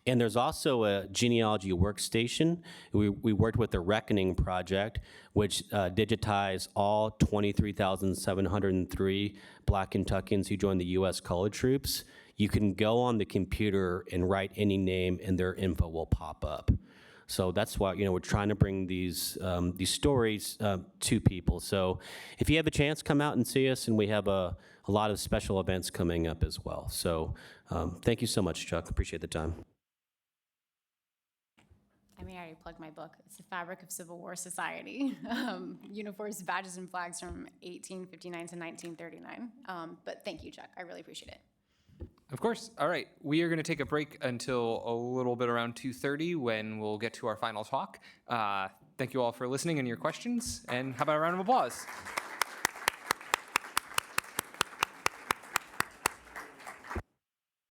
And there's also a genealogy workstation. We worked with the Reckoning Project, which digitized all 23,703 Black Kentuckians who joined the U.S. Colored Troops. You can go on the computer and write any name, and their info will pop up. So that's why we're trying to bring these stories to people. So if you have a chance, come out and see us, and we have a lot of special events coming up as well. So thank you so much, Chuck. Appreciate the time. I mean, I already plugged my book. It's The Fabric of Civil War Society. Uniforms, badges, and flags from 1859 to 1939. But thank you, Chuck. I really appreciate it. Of course. All right. We are going to take a break until a little bit around 2:30 when we'll get to our final talk. Thank you all for listening and your questions. And how about a round of applause?